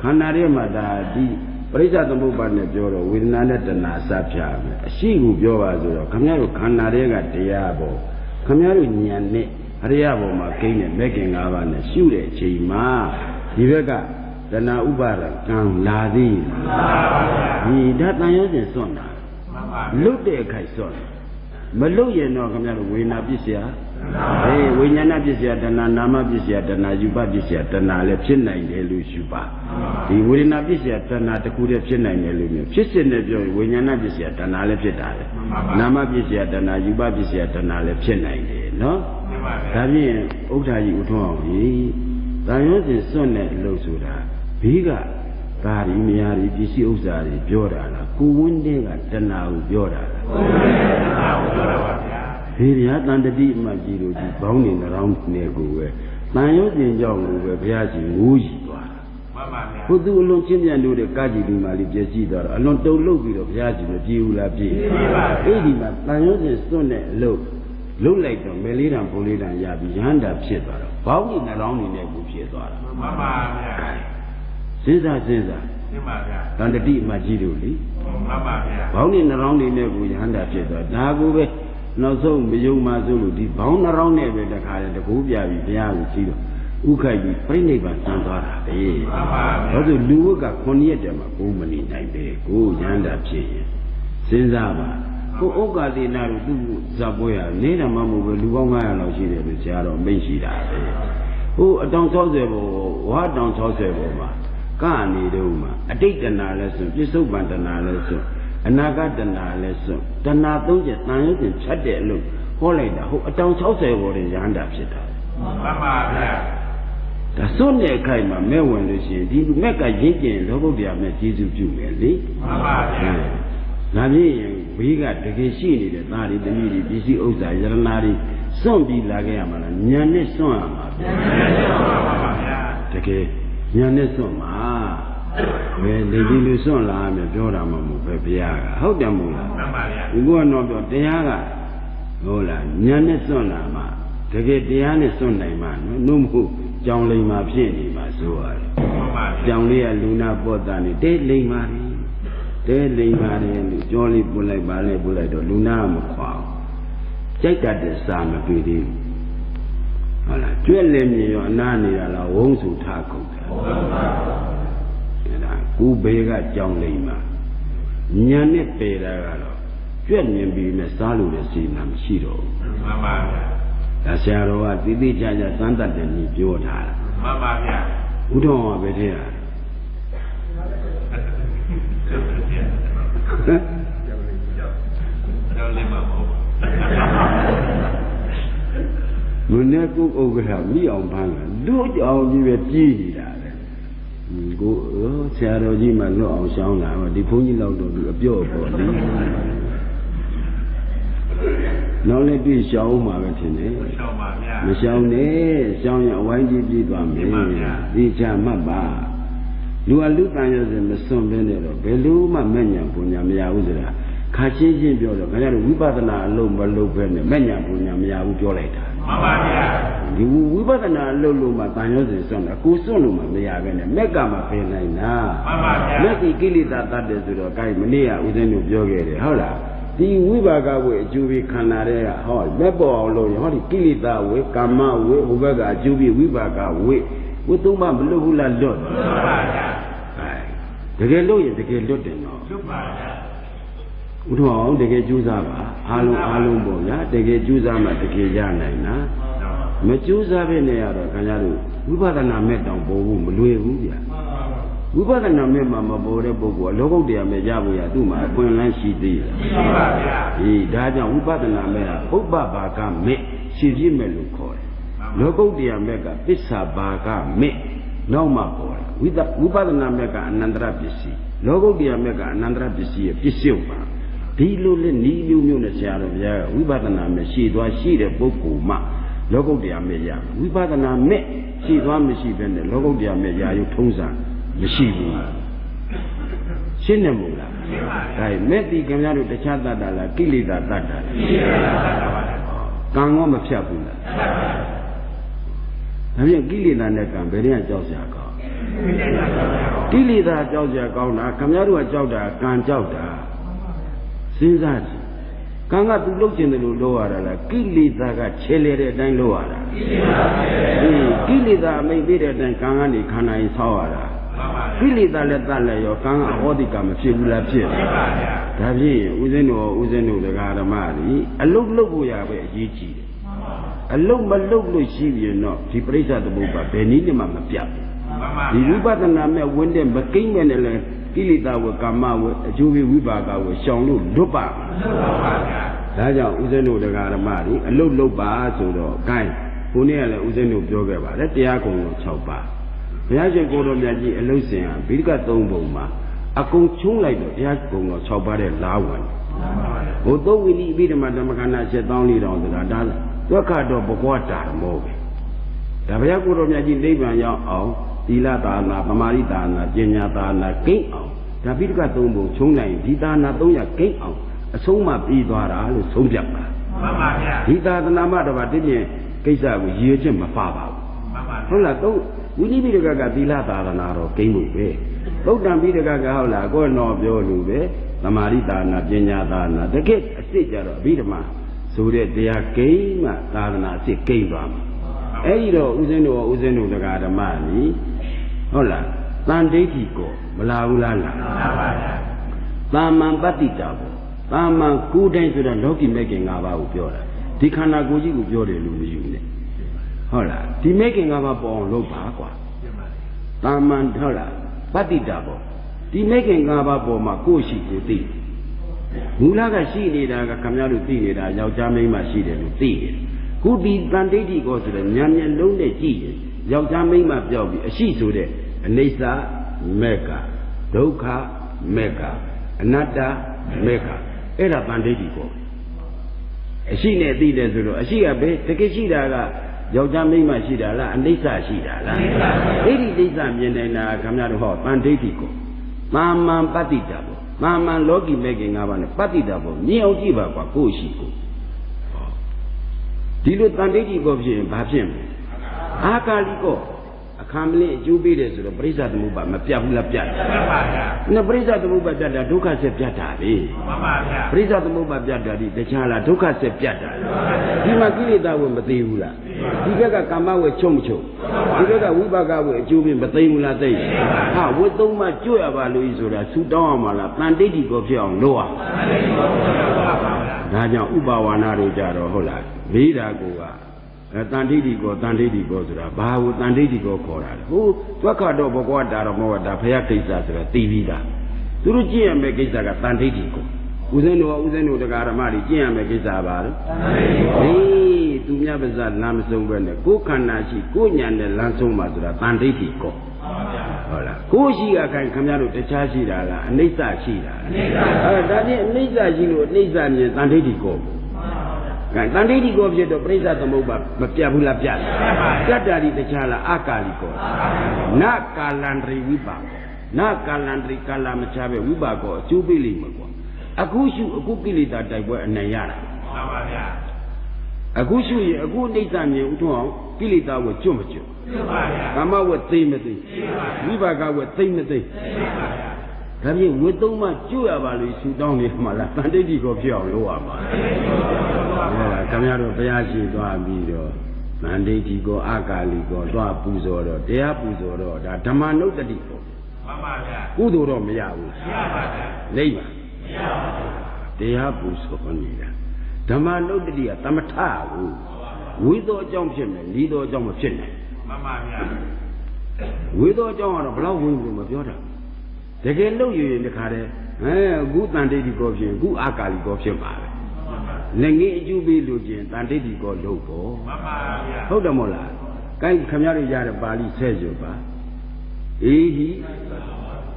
[SPEAKER 1] ခန္ဓာထဲမှာဒါဒီပရိစ္ဆသမုပ္ပါဒ်နဲ့ပြောတော့ဝေဒနာနဲ့တဏှာအစဖြတ်မယ်အရှိကိုပြောပါဆိုတော့ခင်ဗျားတို့ခန္ဓာထဲကတရားပေါ်ခင်ဗျားတို့ဉာဏ်နဲ့အရိယဘောမှာကိန်းနဲ့မဲ့ခင်၅ပါးနဲ့ရှုတဲ့အချိန်မှာဒီဘက်ကတဏှာဥပါဒကံလာသည်ဒီဓာတ်တန်ရုပ်ရှင်စွန့်တာလွတ်တဲ့အခိုက်စွန့်မလွတ်ရင်တော့ခင်ဗျားတို့ဝေဒနာပစ္စယဝိညာဏပစ္စယတဏှာနာမပစ္စယတဏှာယူပပစ္စယတဏှာလည်းဖြစ်နိုင်တယ်လို့ရှုပါဒီဝေဒနာပစ္စယတဏှာတစ်ခုတည်းဖြစ်နိုင်တယ်လို့မျိုးဖြစ်စဉ်နဲ့ပြောရင်ဝိညာဏပစ္စယတဏှာလည်းဖြစ်တာလေနာမပစ္စယတဏှာယူပပစ္စယတဏှာလည်းဖြစ်နိုင်တယ်နော်ဒါဖြင့်ဥဒ္ဓါကြီးဥထုံးအောင်ကြီးတန်ရုံးစဉ်စွန့်တဲ့အလုပ်ဆိုတာဘေးကဒါရီမယားရီပစ္စည်းဥစ္စာတွေပြောတာလားကိုဝင်းတဲ့ကတဏှာကိုပြောတာလားကိုဝင်းတဲ့ကတဏှာကိုပြောတာပါဗျာဒီရဟတန်တတိအမှကြီးတို့ဒီဘောင်းနေရောင်းနေကိုပဲတန်ရုံးစဉ်ကြောင့်ကိုပဲဘုရားရှင်ငိုးကြည့်သွားတာမှန်ပါဗျာဘုသူအလွန်ချင်းပြန်လို့တဲ့ကာကြီးဒီမှာလေးပြည့်စည်သွားတော့အလွန်တုံလို့ပြီးတော့ဘုရားရှင်မပြေဘူးလားပြေပါအဲ့ဒီမှာတန်ရုံးစဉ်စွန့်တဲ့အလုပ်လုတ်လိုက်တော့မဲလေးတံဘုံလေးတံရပြီးရဟန္တာဖြစ်သွားတော့ဘောင်းနေနှောင်းနေနဲ့ကိုဖြစ်သွားတာမှန်ပါဗျာစဉ်းစားမှန်ပါဗျာတန်တတိအမှကြီးတို့လေမှန်ပါဗျာဘောင်းနေနှောင်းနေနဲ့ကိုရဟန္တာဖြစ်သွားဒါကိုပဲနောက်ဆုံးမယုံမှဆိုလို့ဒီဘောင်းနှောင်းနဲ့ပဲတခါတည်းတကူပြပြီးဘုရားကိုကြည့်တော့ဥခိုက်ပြီးပြိဋိဘံစံသွားတာပဲမှန်ပါဗျာဒါဆိုလူဝတ်က9ရက်တည်းမှာကိုမနေနိုင်ပဲကိုရဟန္တာဖြစ်ရင်စဉ်းစားပါကိုဥက္ကာတိနာတို့သူ့ဇာပွဲရနေတာမှမဟုတ်ဘူးလူပေါင်း900လောက်ရှိတယ်လို့ဆရာတော်မိတ်ရှိတာပဲဟိုအတောင်60ဘောဝါတောင်60ဘောမှာကနေတော့မှာအတိတ်တဏှာလဲဆိုပြစ္ဆုတ်ပံတဏှာလဲဆိုအနာဂတ်တဏှာလဲဆိုတဏှာ3ချက်တန်ရုပ်ရှင်ဖြတ်တဲ့အလို့ဟောလိုက်တာဟိုအတောင်60ဘောတွေရဟန္တာဖြစ်တာမှန်ပါဗျာဒါစွန့်တဲ့အခိုက်မှာမဲ့ဝင်လို့ရှိရင်ဒီမက်ကရင့်ကျင်လောဘုဒ္ဓရာမဲ့ကျေးဇူးပြုမယ်လေမှန်ပါဗျာဒါဖြင့်ဘေးကတကယ်ရှိနေတဲ့သားတွေတမီးတွေပစ္စည်းဥစ္စာယရနာတွေစွန့်ပြီးလာခဲ့ရမှာလားဉာဏ်နဲ့စွန့်ရမှာဗျာတကယ်ဉာဏ်နဲ့စွန့်မှာဘယ်လေဒီလူစွန့်လာမယ်ပြောတာမှမဟုတ်ပဲဘုရားကဟုတ်တယ်မို့လားမှန်ပါဗျာဒီကတော့ပြောတရားကဟုတ်လားဉာဏ်နဲ့စွန့်လာမှာတကယ်တရားနဲ့စွန့်နိုင်မှာနော်မဟုတ်ကြောင်လိမ်မှာဖြစ်နေမှာဆိုရတယ်မှန်ပါဗျာကြောင်လေးကလူနာပော့တာနေတဲလိမ်ပါတဲလိမ်ပါတယ်လို့ကြောလေးပုတ်လိုက်ပါလေပုတ်လိုက်တော့လူနာမခွာကြိုက်တတ်တဲ့စာမတွေ့သေးဘူးဟုတ်လားကျွဲ့လည်းမြင်ရောအနာနေတာလားဝုန်းစုထားကုန်တယ်ဟုတ်ပါဘူးဒါကူဘေကကြောင်လိမ်မှာညံနဲ့ပေတာကတော့ကျွဲ့မြင်ပြီးနဲ့စားလို့လည်းစီနာမရှိတော့ဘူးမှန်ပါဗျာဒါဆရာတော်ကတိတိကျကျစမ်းတတ်တယ်ညီပြောထားတာမှန်ပါဗျာဥဒ္ဓောကပဲထဲတာကျောင်းလေးမှာမဟုတ်မနေ့ကုဥက္ကဋ္ဌမိအောင်ဖမ်းလာလူကြောင်ကြီးပဲကြီးနေတာလေကိုဆရာတော်ကြီးမှလွတ်အောင်ရှောင်းလာတော့ဒီဘုန်းကြီးလောက်တော့သူအပြော့ပေါ့လေနောက်လည်းတွေ့ရှောင်းမှာပဲထင်တယ်ရှောင်းပါဗျာမရှောင်းနဲ့ရှောင်းရင်အဝိုင်းကြီးပြေးသွားမယ်ဒီချမှတ်ပါလူအလူတန်ရစမစွန့်ဘဲနဲ့တော့ဘယ်လိုမှမဲ့ညာပူညာမရဘူးဆိုတာ ခါချင်းချင်းပြောတော့ခင်ဗျားတို့ဝိပဿနာအလုံးမလုံးပဲနဲ့မဲ့ညာပူညာမရဘူးပြောလိုက်တာမှန်ပါဗျာဒီဝိပဿနာအလုံးလုံးမှာတန်ရုံးစင်စွန့်တာကိုစွန့်လို့မှမရပဲနဲ့မက်ကမှပင်နိုင်တာမှန်ပါဗျာမက်ကကိလေသာတတ်တယ်ဆိုတော့ကိုင်မနေ့ကဦးဇင်းတို့ပြောခဲ့တယ်ဟုတ်လားဒီဝိပါကဝေအကျိုးပြီးခန္ဓာတွေကဟောလက်ပေါ်အောင်လို့ဟောဒီကိလေသာဝေကာမဝေဟိုဘက်ကအကျိုးပြီးဝိပါကဝေဝိသုံးပါမလွတ်ဘူးလားလွတ်ပါဗျာတကယ်လို့ရင်တကယ်လွတ်တယ်နော်လွတ်ပါဗျာဥထောင်တကယ်ကြိုးစားပါအားလုံးပေါ့ဗျာတကယ်ကြိုးစားမှတကယ်ရနိုင်တာမကြိုးစားပဲနဲ့ရတော့ခင်ဗျားတို့ဝိပဿနာမဲ့တောင်ပေါ်ဖို့မလွယ်ဘူးဗျာဝိပဿနာမဲ့မှာမပေါ်တဲ့ပုဂ္ဂိုလ်ကလောကုတ္တရာမဲ့ရဖို့ရသူ့မှာအခွင့်အလမ်းရှိသေးတယ်ရှိပါဗျာဒီဒါကြောင့်ဝိပဿနာမဲ့ကဥပ္ပဘာကမဲ့ရှိပြည့်မဲ့လို့ခေါ်တယ်လောကုတ္တရာမဲ့ကပစ္စာဘာကမဲ့နောက်မှပေါ်တယ်ဝိပဿနာမဲ့ကအနန္တရပစ္စည်းလောကုတ္တရာမဲ့ကအနန္တရပစ္စည်းရဲ့ပစ္စယုတ်ပါဒီလိုလဲနီးမျိုးမျိုးနဲ့ဆရာတော်ဘုရားကဝိပဿနာမဲ့ရှိသွားရှိတဲ့ပုဂ္ဂိုလ်မှလောကုတ္တရာမဲ့ရဝိပဿနာမဲ့ရှိသွားမရှိဘဲနဲ့လောကုတ္တရာမဲ့ရာယုထုံးစံမရှိဘူးရှင်းနေမို့လားရှင်းပါပြီဒါမဲ့ဒီခင်ဗျားတို့တခြားတတ်တာလားကိလေသာတတ်တာလားကိလေသာတတ်တာပါကံရောမဖြတ်ဘူးလားဖြတ်ပါဘူးဒါပြန်ကိလေသာနဲ့ကံဘယ်တည်းကကြောက်စရာကောင်းကိလေသာကြောက်စရာကောင်းတာခင်ဗျားတို့ကကြောက်တာကံကြောက်တာစဉ်းစားကြည့်ကံကသူလှုပ်ခြင်းတယ်လို့လုပ်ရတာလားကိလေသာကခြေလေတဲ့အတိုင်းလုပ်ရတာကိလေသာအမိတ်ပေးတဲ့အတိုင်းကံကနေခန္ဓာရင်ဆောက်ရတာကိလေသာလည်းတတ်လည်းရောကံကအဟောတိကမဖြစ်ဘူးလားဖြစ်တယ်ဒါဖြင့်ဦးဇင်းတို့တရားဓမ္မတွေအလုတ်လုပ်ဖို့ရပဲအရေးကြီးတယ်အလုတ်မလုပ်လို့ရှိရင်တော့ဒီပရိစ္ဆသမုပ္ပါဘယ်နည်းမှမပြတ်ဘူးဒီဝိပဿနာမဲ့ဝင်တဲ့မကိမ့်မဲ့နဲ့လည်းကိလေသာဝကာမဝအကျိုးဝိပါကဝရှောင်လို့လွတ်ပါဒါကြောင့်ဦးဇင်းတို့တရားဓမ္မတွေအလုတ်လုပ်ပါဆိုတော့ gain ဘုန်းကြီးကလည်းဦးဇင်းတို့ပြောခဲ့ပါတယ်တရားကုံကို6ပါးဘုရားရှင်ကိုယ်တော်မြတ်ကြီးအလုတ်စဉ်ဟာဗိဓက3ပုံမှာအကုန်ချုံးလိုက်တော့တရားကုံတော်6ပါးတဲ့လားဝင်ဟိုသုတ်ဝိနိအဘိဓမ္မာဓမ္မခန္ဓာ7,400တောင်ဆိုတာဒါဒုက္ခတော့ဘဂဝတာမောပဲဒါဘုရားကိုယ်တော်မြတ်ကြီးနိဗ္ဗာန်ရောက်အောင်သီလသာနာသမာဓိသာနာပညာသာနာကိန်းအောင်ဒါဗိဓက3ပုံချုံးနိုင်ဒီသာနာ300ကိန်းအောင်အဆုံးမပြီးသွားတာလို့ဆုံးဖြတ်ပါမှန်ပါဗျာဒီသာသနာမှတော့တည်းပြင်ကိစ္စကိုရည်ရွယ်ချက်မပါပါဘူးမှန်ပါဟုတ်လားတော့ဝိနည်းပိဋကကသီလသာသနာတော့ကိန်းလို့ပဲသုတ်တံပိဋကကဟုတ်လားကိုယ်တော်ပြောလို့ပဲသမာဓိသာနာပညာသာနာတကယ်အစ်စ်ကြတော့အဘိဓမ္မာဆိုတဲ့တရားကိန်းမှသာသနာအစ်စ်ကိန်းသွားမှာအဲ့ဒီတော့ဦးဇင်းတို့တရားဓမ္မကြီးဟုတ်လားတန်ဒိဋ္ဌိကိုမလာဘူးလားလားလာပါဗျာတာမန်ပတ္တိတာပေါ့တာမန်ကိုယ်တိုင်ဆိုတော့လောကီမဲ့ခင်၅ပါးကိုပြောတာဒီခန္ဓာကိုယ်ကြီးကိုပြောတယ်လို့မယူနဲ့ဟုတ်လားဒီမဲ့ခင်၅ပါးပေါ်အောင်လုပ်ပါကွာတာမန်ဟုတ်လားပတ္တိတာပေါ့ဒီမဲ့ခင်၅ပါးပေါ်မှာကိုယ်ရှိကိုသိမူလကရှိနေတာကခမရတို့သိနေတာယောက်ျားမိန်းမရှိတယ်လို့သိတယ်ခုဒီတန်ဒိဋ္ဌိကိုဆိုတဲ့ဉာဏ်မျက်လုံးနဲ့ကြည့်ရင်ယောက်ျားမိန်းမပြောက်ပြီးအရှိဆိုတဲ့အနိစ္စမေကဒုက္ခမေကအနတ္တမေကအဲ့ဒါတန်ဒိဋ္ဌိကိုအရှိနဲ့သိတယ်ဆိုတော့အရှိကပဲတကယ်ရှိတာကယောက်ျားမိန်းမရှိတာလားအနိစ္စရှိတာလားအဲ့ဒီအိဋ္ဌမြင်နေတာခင်ဗျားတို့ဟောတန်ဒိဋ္ဌိကိုမာမန်ပတ္တိတာပေါ့မာမန်လောကီမေခင်၅ပါးနဲ့ပတ္တိတာပေါ့မြင်အောင်ကြည့်ပါကွာကိုယ်ရှိကိုဒီလိုတန်ဒိဋ္ဌိကိုဖြစ်ရင်ဘာဖြစ်မလဲအာကာလိကောအခါမလင်းအကျိုးပေးတယ်ဆိုတော့ပရိစ္ဆသမုပ္ပါမပြတ်ဘူးလားပြတ်တယ်ပြတ်ပါဗျာနော်ပရိစ္ဆသမုပ္ပါပြတ်တာဒုက္ခဆက်ပြတ်တာလေမှန်ပါဗျာပရိစ္ဆသမုပ္ပါပြတ်တာဒီတခြားလားဒုက္ခဆက်ပြတ်တာဒီမှာကိလေသာဝေမသိဘူးလားဒီဘက်ကကာမဝေချုပ်မချုပ်ဒီဘက်ကဝိပါကဝေအကျိုးပေးမသိဘူးလားသိဟာဝေသုံးမှကျွတ်ရပါလို့ဆိုတာဆူတောင်းအောင်မလားတန်ဒိဋ္ဌိကိုဖြစ်အောင်လုပ်အောင်ဒါကြောင့်ဥပါဝါနာတို့ကြတော့ဟုတ်လားလေးတာကိုကတန်ဒိဋ္ဌိကိုဆိုတာဘာကိုတန်ဒိဋ္ဌိကိုခေါ်တာလဲဟိုဒုက္ခတော့ဘဂဝတာတော့မောတာဘုရားကိစ္စဆိုတာသိပြီးသားသူတို့ကြည့်ရမယ့်ကိစ္စကတန်ဒိဋ္ဌိကိုဦးဇင်းတို့တရားဓမ္မတွေကြည့်ရမယ့်ကိစ္စပါလေဟေးသူမြတ်ပါးစပ်လမ်းမဆုံးပဲနဲ့ကိုယ်ခန္ဓာရှိကိုယ်ဉာဏ်နဲ့လမ်းဆုံးပါဆိုတာတန်ဒိဋ္ဌိကိုဟုတ်လားကိုယ်ရှိကခိုင်ခင်ဗျားတို့တခြားရှိတာလားအနိစ္စရှိတာဒါချင်းအနိစ္စရှိလို့အနိစ္စမြင်တန်ဒိဋ္ဌိကိုတန်ဒိဋ္ဌိကိုဖြစ်တော့ပရိစ္ဆသမုပ္ပါမပြတ်ဘူးလားပြတ်ပြတ်တာဒီတခြားလားအကာလိကောနကာလန္တရိဝိပါကောနကာလန္တရိကာလမချပဲဝိပါကောအကျိုးပေးလိမ့်မယ်ကွာ Agushu, Agukilita, Taiwan, and Nayara. Agushu, Agu Nathan, Kilita with Chumachu. Kama with Timothy. Vivaga with Timothy. Have you with so much Juavali, who don't live my life? And they go pure lower. Come out of Bayashi, go a video. And they go Akali, go to a Puzoro, they are Puzoro, that Tamano the Dico. Udoro Miyahu. Labor. They are Puzonida. Tamano the Dia, Tamata. Widow Junction, Lido Junction. Widow John of Blow Window of Yoda. They can know you in the car. Good and they go, good Akali go. Lengi you be looking and they go loco. Hold the mola. Can come out of Yara Bali says you, ba. Ehi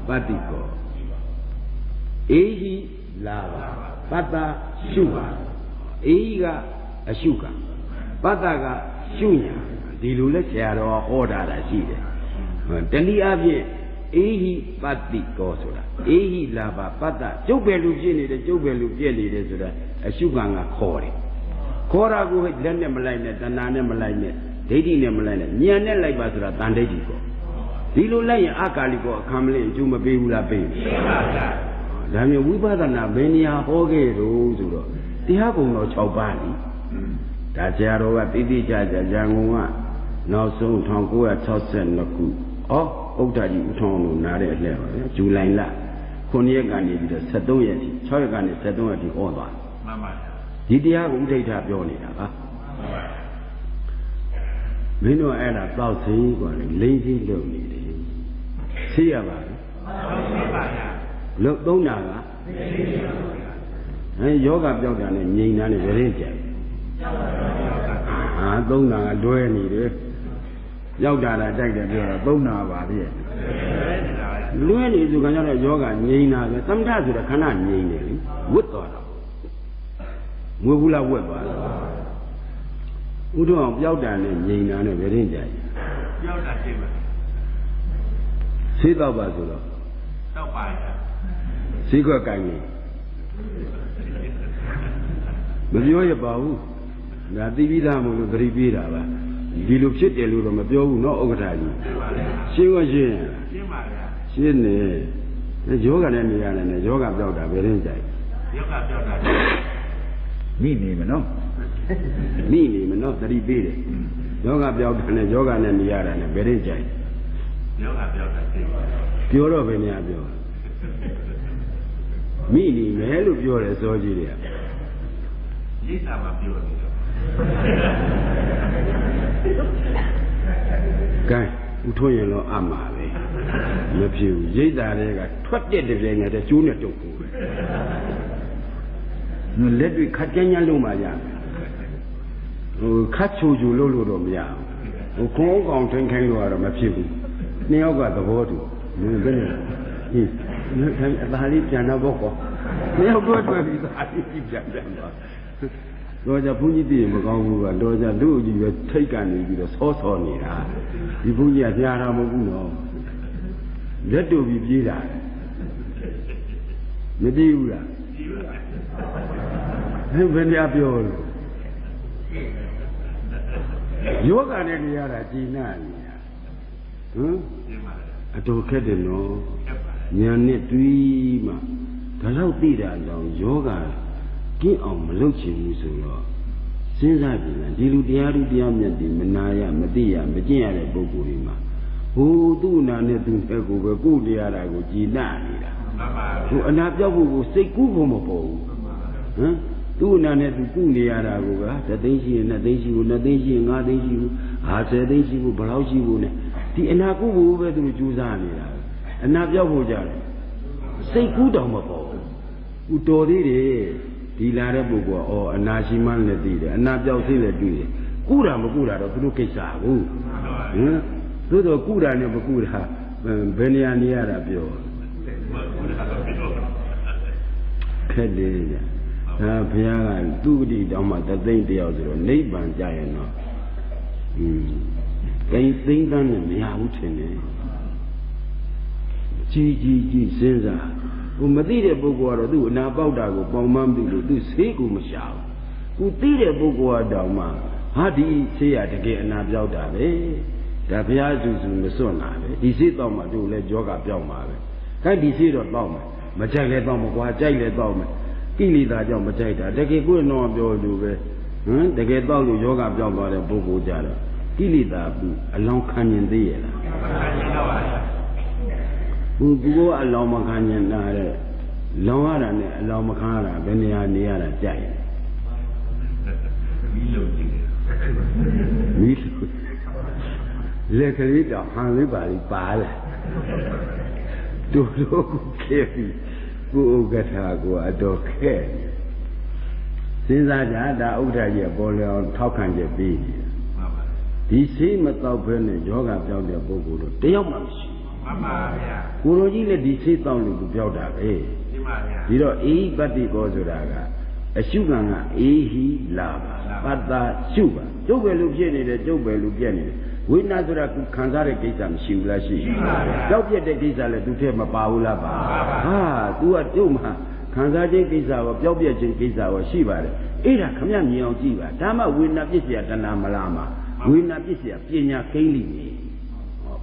[SPEAKER 1] Batiko. Ehi Lava. Pata Sugar. Eiga a sugar. Pataga Sunya. The Lula Chiaro order I see it. Then the Avi Ehi Batiko. Ehi Lava Pata. Jobelu Jenny, the Jobelu Jelly, a sugar core. Cora go with them line it and Nana line. They didn't line it. Niana like Basra, and they go. Dilulay Akaligo, Kamle, Juma Beula baby. Damn, we bother Nabenia, Hoge, Rosuro. They have no Chobani. Tajaro at Idi Jaja Jangua. Now so Tongo at Tossen Naku. Oh, Otari Utono, Nare level. Julina. Konyagani, the Sadoyati, Choyagani, Sadoyati, Oda. Didia won't take up your name. We know at a thousand lazy lonely. See about it. Look, don't know. And yoga built on a yin and a religion. I don't know, I do any. Yoga, I take the don't know about it. Luan is going to yoga and yin, sometimes with a canon yin. What thought? We will have web. Who don't yoga and yin and a religion. See the Basula. Secret Kanye. But you're about that the Vida will be Vida. You look shit, you look at you, no overtime. She was here. She didn't. The yoga and the yoga built a very day. Me, no? Me, not that he beat it. Yoga built and the yoga and the yard and a very day. Pure of any of you. Meaning, the hell of your Sojilia. Yes, I'm a pure. Guy, Utoyano Amare. Nephew, Jada, 20 days at a junior to let me cut Luma Yam. Oh, cut you, Lulu Yam. Oh, call on 10 kangaroo of Nephew. Neil got the water. Halipjana Boko. Neil got where he's Halipjana. Roger Punji, Magongu, and Roger do you take and you sauce on it. You put your Yara Moguno. Let do be Jida. Medula. When they are pure. Yoga and Yara Gina. I don't care to know. Nyanne Twima. Kalau tidak dong yoga. Ki om melukis musuh. Since I bilang, dilu dia menjadi menaya, media, media le buku lima. Oh tu nane tu aku buku dia lagu Cina ni lah. Tu anak jauh buku seku kamu bau. Tu nane tu buku dia lagu kah? Nadensi, ngadaisi, hasil belau siu ni. Ti anak aku buku tu jualan ni lah. Anak jauh jalan. Seku dah bau. Utori deh. Dilara buku, oh, nasiman le dire, anabjau si le dire. Kura makura, tu kisah aku. Tu kura ni makura, benia ni ada pio. Kedai, biarkan tu di dalam terting dia tu, ni banjaya no. Kau tinggal ni, ni aku cene. Ji senza. ကိုမသိတဲ့ပုဂ္ဂိုလ်ကတော့သူ့အနာပေါက်တာကိုပေါင်မှန်းပြီလို့သူဆေးကိုမရှာဘူးကိုသိတဲ့ပုဂ္ဂိုလ်ကတောင်မှဟာဒီဆေးရတကယ်အနာပြောက်တာပဲဒါဘုရားစုစုမစွန့်တာပဲဒီဆေးတော့မှသူ့လည်းယောဂပြောက်မှာပဲခိုင်းဒီဆေးတော့တော့မှာမကြိုက်လဲတော့မကွာကြိုက်လဲတော့မယ်ကိလေသာကြောင့်မကြိုက်တာတကယ်ကိုယ်တော့ပြောလို့ပဲတကယ်တော့လို့ယောဂပြောက်သွားတဲ့ပုဂ္ဂိုလ်ကြတော့ကိလေသာဘူးအလောင်းခံကျင်သေးရဲ့လားခံကျင်တော့ပါဘူးဘူးကအလောင်းမခံကျင်တာတဲ့လောင်းရတာနဲ့အလောင်းမခံရတာဘယ်နေရာနေရတာကြိုက်မီးလို့ကြည့်တယ်မီးလို့လက်ကလေးတော့ဟန်လေးပါလိပါလာတို့ခဲပြီကိုဥက္ကဋ္ဌကိုအတော်ခဲစဉ်းစားကြဒါဥဒ္ဒရဲ့ပေါ်လျော်ထောက်ခံချက်ပြီးဒီစိတ်မတော့ဘဲနဲ့ယောဂပြောင်းတဲ့ပုဂ္ဂိုလ်တို့တယောက်မှမရှိဘူးမှန်ပါဗျာကိုလိုကြီးလည်းဒီစိတ်တောင်းလို့ပြောက်တာပဲမှန်ပါဗျာဒီတော့အေဟိပတ္တိဘောဆိုတာကအရှုခံကအေဟိလာပါပတ္တရှုပါကျုပ်ပဲလို့ဖြစ်နေတယ်ကျုပ်ပဲလို့ပြက်နေတယ်ဝိညာဉ်ဆိုတာကခံစားတဲ့ကိစ္စမရှိဘူးလားရှိပါဗျာကြောက်ပြက်တဲ့ကိစ္စလည်းသူထည့်မပါဘူးလားပါဟာ तू ကကျုပ်မှာခံစားခြင်းကိစ္စရောပျောက်ပြက်ခြင်းကိစ္စရောရှိပါတယ်အဲ့ဒါခမမြင်အောင်ကြည့်ပါဒါမှဝိညာဉ်ပစ္စယတဏမလားမှာဝိညာဉ်ပစ္စယပညာကိန်းလိမ့်မယ်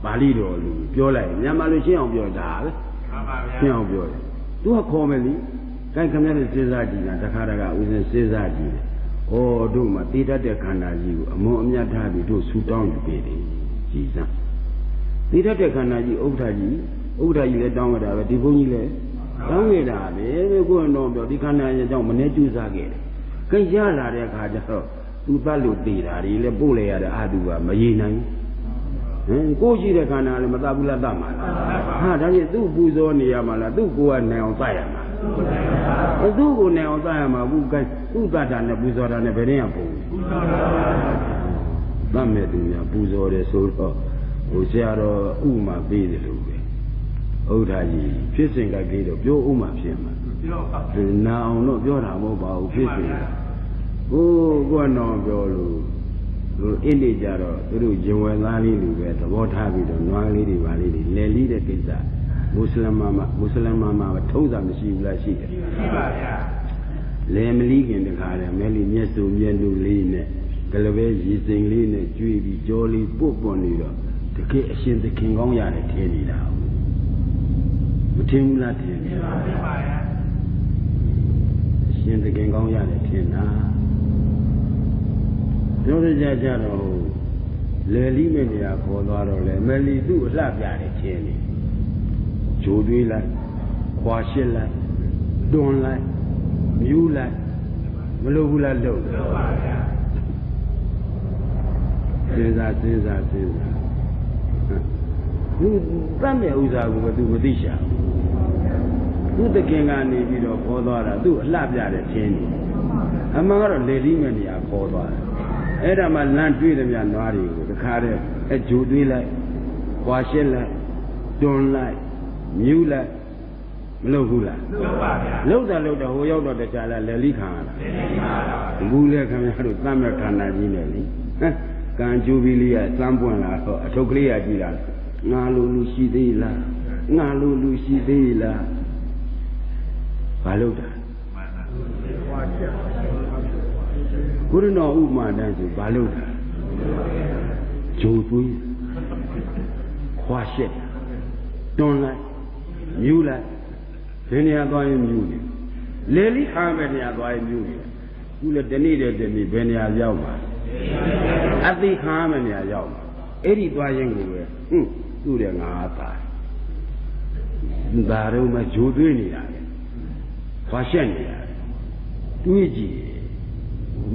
[SPEAKER 1] ပါဠိတော်လူပြောလိုက်မြန်မာလူရှင်းအောင်ပြောတာပဲမှန်ပါဗျာရှင်းအောင်ပြောတယ် तू ကခေါ်မယ်လေကိုင်ခမနဲ့စဉ်းစားကြည့်တာတခါတခါဥစဉ်စဉ်းစားကြည့်တယ်ဩတို့မှာတည်တတ်တဲ့ခန္ဓာကြီးကိုအမွန်အမြတ်ထားပြီးတို့ဆူတောင်းယူပေးတယ်ကြည်စမ်းတည်တတ်တဲ့ခန္ဓာကြီးဥဒ္ဓကြီးလည်းတောင်းရတာပဲဒီဘုန်းကြီးလည်းတောင်းရတာပဲကိုယ်တော့ပြောဒီခန္ဓာရဲ့အကြောင်းမနေကျူးစားခဲ့တယ်ကြင်ရလာတဲ့အခါကျတော့သူတတ်လို့တည်တာတွေလည်းပို့လိုက်ရတဲ့အာတုကမရေနိုင်ကိုရှိတဲ့ခန္ဓာလည်းမတတ်ဘူးလားတတ်မှာလားဟာဒါကြီးသူ့ပူဇော်နေရမှာလားသူ့ကိုယ်ကနိုင်အောင်တတ်ရမှာသူ့ကိုနိုင်အောင်တတ်ရမှာဘူးကဲသူ့တတ်တာနဲ့ပူဇော်တာနဲ့ဘယ်တည်းကပုံပူဇော်တာတတ်မဲ့သူများပူဇော်တယ်ဆိုတော့ဟိုဆရာတော်ဥမာပေးတယ်လို့ပဲဥဒ္ဓကြီးဖြစ်စဉ်ကကြီးတော့ပြောဥမာဖြစ်မှာပြောနာအောင်တော့ပြောတာမဟုတ်ပါဘူးဖြစ်စဉ်ကကိုကတော့ပြောလို့အင်းနေကြတော့သူတို့ဂျင်ဝယ်သားလေးလူပဲသဘောထားပြီးတော့နွားလေးတွေပါလေးတွေလဲလီးတဲ့ကိစ္စမွတ်စလင်မှာထုံးစံမရှိဘူးလားရှိတယ်ရှိပါဗျာလဲမလီးခင်တခါတည်းမဲလီမျက်စုံမျက်နှာလေးနဲ့ကလပဲရည်စိမ်လေးနဲ့ကျွေးပြီးကြောလေးပုတ်ပွန်နေတော့တကယ်အရှင်သခင်ကောင်းရတယ်ထင်နေတာမထင်ဘူးလားထင်တယ်ပါဗျာအရှင်သခင်ကောင်းရတယ်ထင်တာပြောကြကြတော့လေလီမဲ့နေရာခေါ်သွားတော့လေမယ်လီသူ့အလှပြတယ်ထင်နေဂျိုတွေးလိုက်ခွာရှစ်လိုက်တွန်းလိုက်မြူးလိုက်မလို့ဘူးလားလို့ပါဗျာစဉ်းစားသူတတ်မဲ့ဥစ္စာကိုသူမသိရှာဘူးသူတခင်ကနေပြီးတော့ခေါ်သွားတာသူ့အလှပြတယ်ထင်နေအမှန်ကတော့လေလီမဲ့နေရာခေါ်သွားတယ်အဲ့ဒါမှလမ်းတွေ့တယ်များနွားတွေကိုတခါတည်းအဂျိုတွေးလိုက်ခွာရှစ်လိုက်တွန်းလိုက်မြူးလိုက်မလုပ်ဘူးလားလုပ်ပါဗျာလုပ်တာဟိုရောက်တော့တခြားလားလက်လိခံရတာဘူးလေခင်ဗျားတို့သတ်မဲ့ခန္ဓာကြီးနဲ့လေကံကျိုးပြီးလေးကစမ်းပွင့်လာတော့အထုပ်ကလေးရကြည့်တာငါလိုလူရှိသေးလားငါလိုလူရှိသေးလားဘာလုပ်တာဘုရနောဥမာတန်းဆိုဘာလုပ်တာဂျိုသွေးခွာရှက်တွန်းလိုက်မြူးလိုက်ဘယ်နေရာသွားရင်မြူးတယ်လေလိခါမဲ့နေရာသွားရင်မြူးတယ်ခုလည်းတနေ့ဘယ်နေရာရောက်မှာအသိခါမဲ့နေရာရောက်မှာအဲ့ဒီသွားရင်ကိုပဲသူ့တဲ့ငါသားဒါတော့မှဂျိုသွေးနေတာလေခွာရှက်နေတာတွေးကြည့်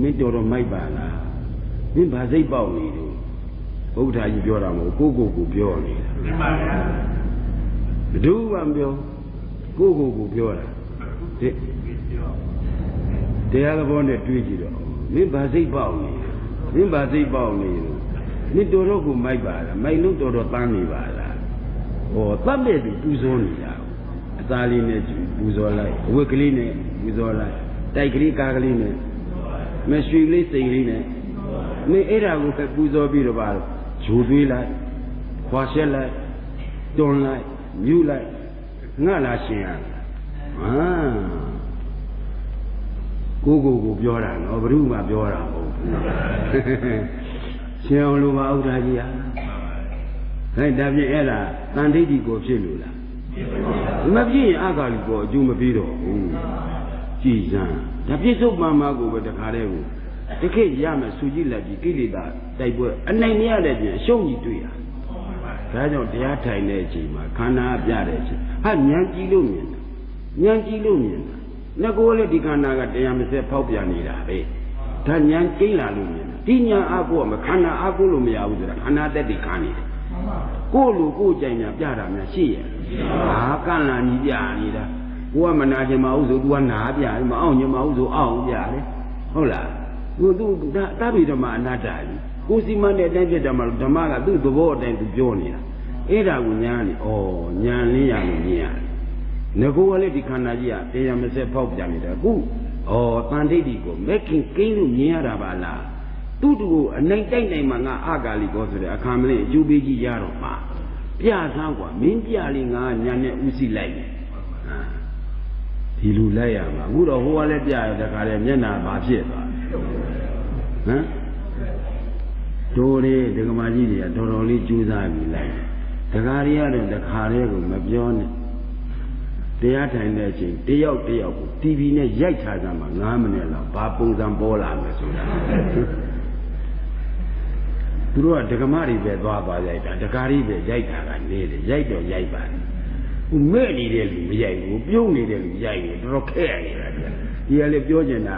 [SPEAKER 1] မင်းတော်မိုက်ပါလားမင်းဗာစိတ်ပေါက်နေတယ်ဘုရားကြီးပြောတာမဟုတ်ကိုပြောနေတာမှန်ပါဗျာဘယ်သူမှမပြောကိုပြောတာတရားသဘောနဲ့တွေးကြည့်တော့မင်းဗာစိတ်ပေါက်နေမင်းတော်တော့ကိုမိုက်ပါလားမိုက်လို့တော်တန်းနေပါလားဟောတတ်မဲ့သူပူဇော်နေတာအသားလေးနဲ့ပူဇော်လိုက်အဝတ်ကလေးနဲ့ပူဇော်လိုက်တိုက်ကလေးကားကလေးနဲ့မရွှေလေးစိန်လေးနဲ့မင်းအဲ့ဒါကိုပဲပူဇော်ပြီးတော့ပါဂျိုသွေးလိုက်ခွာရှက်လိုက်တွန်းလိုက်မြူးလိုက်ငါလားရှင်ရဟ ကိုပြောတာနော်ဘယ်သူမှပြောတာမဟုတ်ဘူးရှင်အောင်လိုပါဥဒ္ဒါကြီးဟာဒါဖြင့်အဲ့ဒါတန်ဋိဋ္ဌိကိုဖြစ်လို့လားမဖြစ်ရင်အဂါလိကိုအကျိုးမပေးတော့ဘူးကြည်စမ်းဒါပြစ္ဆုတ်ပံမှာကိုပဲတခါတည်းကိုတခေတ်ရမယ်စူကြည့်လက်ကြီးကိလေသာတိုက်ပွဲအနိုင်မရတဲ့ပြင်အရှုံးကြီးတွေ့တာဒါကြောင့်တရားထိုင်တဲ့အချိန်မှာခန္ဓာပြတဲ့အချိန်ဟာဉာဏ်ကြည့်လို့မြင်တာဉာဏ်ကြည့်လို့မြင်တာငကိုလည်းဒီခန္ဓာကတရားမစက်ဖောက်ပြန်နေတာပဲဒါဉာဏ်ကျိလာလို့မြင်တာဒီဉာဏ်အားကိုမခန္ဓာအားကိုလို့မရဘူးဆိုတာခန္ဓာတက်တည်ခါနေတယ်ကိုလူကိုကြိုင်များပြတာများရှိရဲ့ဟာကန့်လာကြီးပြနေတာကိုကမနာချင်မဟုတ်ဆို तू ကနာပြတယ်မအောင်ချင်မဟုတ်ဆိုအောင်ပြတယ်ဟုတ်လားသူတပိဓမ္မအနတ္တကြီးကိုစီမံတဲ့အတိုင်းဖြစ်တယ်မှာဓမ္မကသူ့သဘောအတိုင်းသူပြောနေတာအဲ့ဒါကိုညာနေဩညာလေးရလို့မြင်ရတယ်ငကိုကလည်းဒီခန္ဓာကြီးကတရားမစက်ဖောက်ပြန်နေတာအခုတန်ဋိဋ္ဌိကိုမဲ့ခင်ကိန်းလို့မြင်ရတာပါလားသူ့တူကိုအနိုင်တိုက်နိုင်မှာငါအာဂါလိကောဆိုတဲ့အခါမလေးအကျိုးပေးကြီးရတော့မှာပြဆန်းกว่าမင်းပြလေးငါညာနဲ့ဥသိလိုက်တယ်ဒီလူလိုက်ရမှာအခုတော့ဟိုကလည်းပြရတဲ့ခါလဲမျက်နာဘာဖြစ်သွားဟမ်တို့လေဒကမာကြီးတွေကတော်တော်လေးကြိုးစားပြီးလိုက်ဒကာတွေကတော့တခါလေးကိုမပြောနဲ့တရားထိုင်တဲ့အချိန်တယောက်ကို TV နဲ့ရိုက်ထားကြမှာ9မိနစ်လောက်ဘာပုံစံပေါ်လာမယ်ဆိုတာသူတို့ကဒကမတွေပဲသွားရိုက်တာဒကာတွေပဲရိုက်တာကနေတယ်ရိုက်တော့ရိုက်ပါတယ်မဲ့နေတဲ့လူမရိုက်ဘူးပြုံးနေတဲ့လူရိုက်နေတော်တော်ခက်ရနေတာဒီကလည်းပြောကျင်တာ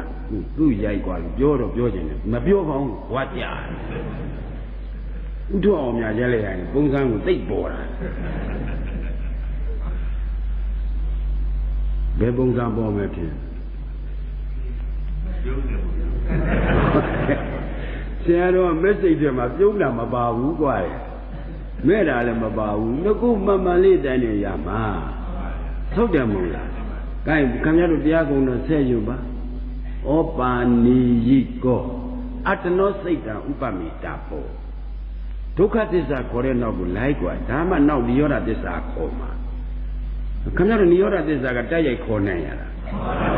[SPEAKER 1] သူ့ရိုက်กว่าလို့ပြောတော့ပြောကျင်တယ်မပြောပါဘူးဝါကြဥထုအောင်များရက်လိုက်ရင်ပုံစံကိုသိပ်ပေါ်တာဘယ်ပုံစံပေါ်မယ်ဖြင့်ဆရာတော်မက်ဆေ့ချ်မှာပြုံးတာမပါဘူးကွာမဲ့တာလည်းမပါဘူးငကုမှန်မှန်လေးတိုင်းနေရမှာထုတ်တယ်မို့လားကဲခင်ဗျားတို့တရားကုံတော့ဆက်ယူပါဩပါနိယိကောအတ္တနောစိတ်တံဥပမိတာပောဒုက္ခသစ္စာခေါ်တဲ့နောက်ကိုလိုက်กว่าဒါမှနောက်နိရောဓသစ္စာခေါ်မှာခင်ဗျားတို့နိရောဓသစ္စာကတိုက်ရိုက်ခေါ်နိုင်ရတာ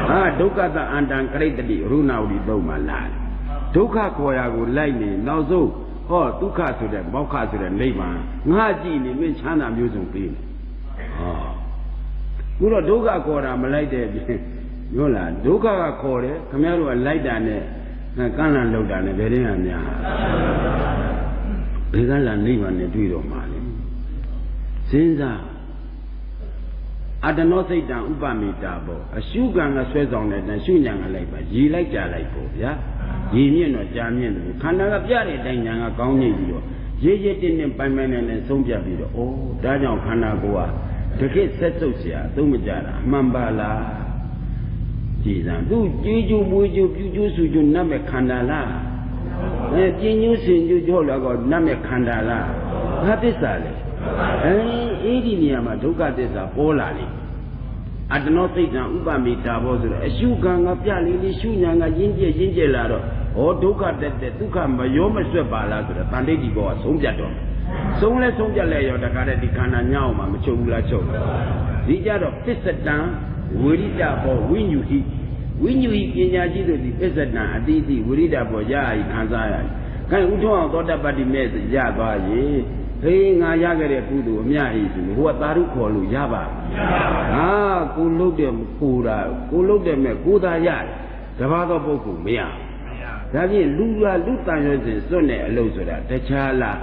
[SPEAKER 1] ဟာဒုက္ခတအန္တံကရိတ္တိရုဏဝတိသုံးမှာလာဒုက္ခခေါ်ရာကိုလိုက်နေနောက်ဆုံးဟောဒုက္ခဆိုတဲ့မောက္ခဆိုတဲ့နိဗ္ဗာန်ငါကြည့်နေမင်းချမ်းသာမျိုးစုံပေးနေဟောခုတော့ဒုက္ခခေါ်တာမလိုက်တဲ့ပြင်ပြောလားဒုက္ခကခေါ်တယ်ခင်ဗျားတို့ကလိုက်တာနဲ့ကန့်လန့်လောက်တာနဲ့ဘယ်တင်းကများဘယ်ကလာနိဗ္ဗာန်နဲ့တွေ့တော့မှာလဲစဉ်းစားအတ္တနောစိတ်တံဥပမိတာပေါ့အရှုခံကဆွဲဆောင်တဲ့တန်ရှုညာကလိုက်ပါရည်လိုက်ကြလိုက်ပေါ့ဗျာရည်မြင့်တော့ကြာမြင့်တယ်ခန္ဓာကပြတဲ့အတိုင်းညာကကောင်းနေပြီးတော့ရေးရေးတင်းတင်းပိုင်ပိုင်နဲ့ဆုံးပြပြီးတော့ဩဒါကြောင့်ခန္ဓာကိုယ်ဟာတကယ်ဆက်စုပ်เสียအသုံးမကြတာအမှန်ပါလားကြည်စံသူကြေးကျူးမွေးကျူးပြူကျူးဆူကျူးနတ်မဲ့ခန္ဓာလားပြင်းညူးစင်ကျူးကြောလာတော့နတ်မဲ့ခန္ဓာလားဘာသစ္စာလဲအဲ့ဒီနေရာမှာဒုက္ခသစ္စာပေါ်လာလိမ့်အတ္တနောစိတ်တံဥပမိတာဘောဆိုတော့အရှုခံကပြလေးရှုညာကရင်းကျက်လာတော့ဩဒုက္ခတက်ဒုက္ခမရောမဆွတ်ပါလားဆိုတော့တန်ဋိဋ္ဌိဘောကဆုံးပြတ်တော့ဆုံးပြတ်လဲရောတခါတည်းဒီခန္ဓာညောင်းမှာမချုပ်ဘူးလားချုပ်ဒီကြတော့ပစ္စတံဝိရိတဘောဝိညုဟိပညာရှိတို့ဒီပစ္စတံအတိတိဝိရိတဘောရဟိခံစားရခိုင်ဥထောအောင်သောတပတ္တိမဲ့ရသွားရေဟေးငါရခဲ့တဲ့ကုသိုလ်အမြတ်ဤဆိုဟိုကသာဓုခေါ်လို့ရပါဟာကိုလုတ်တဲ့ကိုတာကိုလုတ်တဲ့မဲ့ကိုသာရတယ်တပါးသောပုဂ္ဂိုလ်မရဒါဖြင့်လူတန်ရွှေစဉ်စွန့်တဲ့အလုပ်ဆိုတာတခြားလား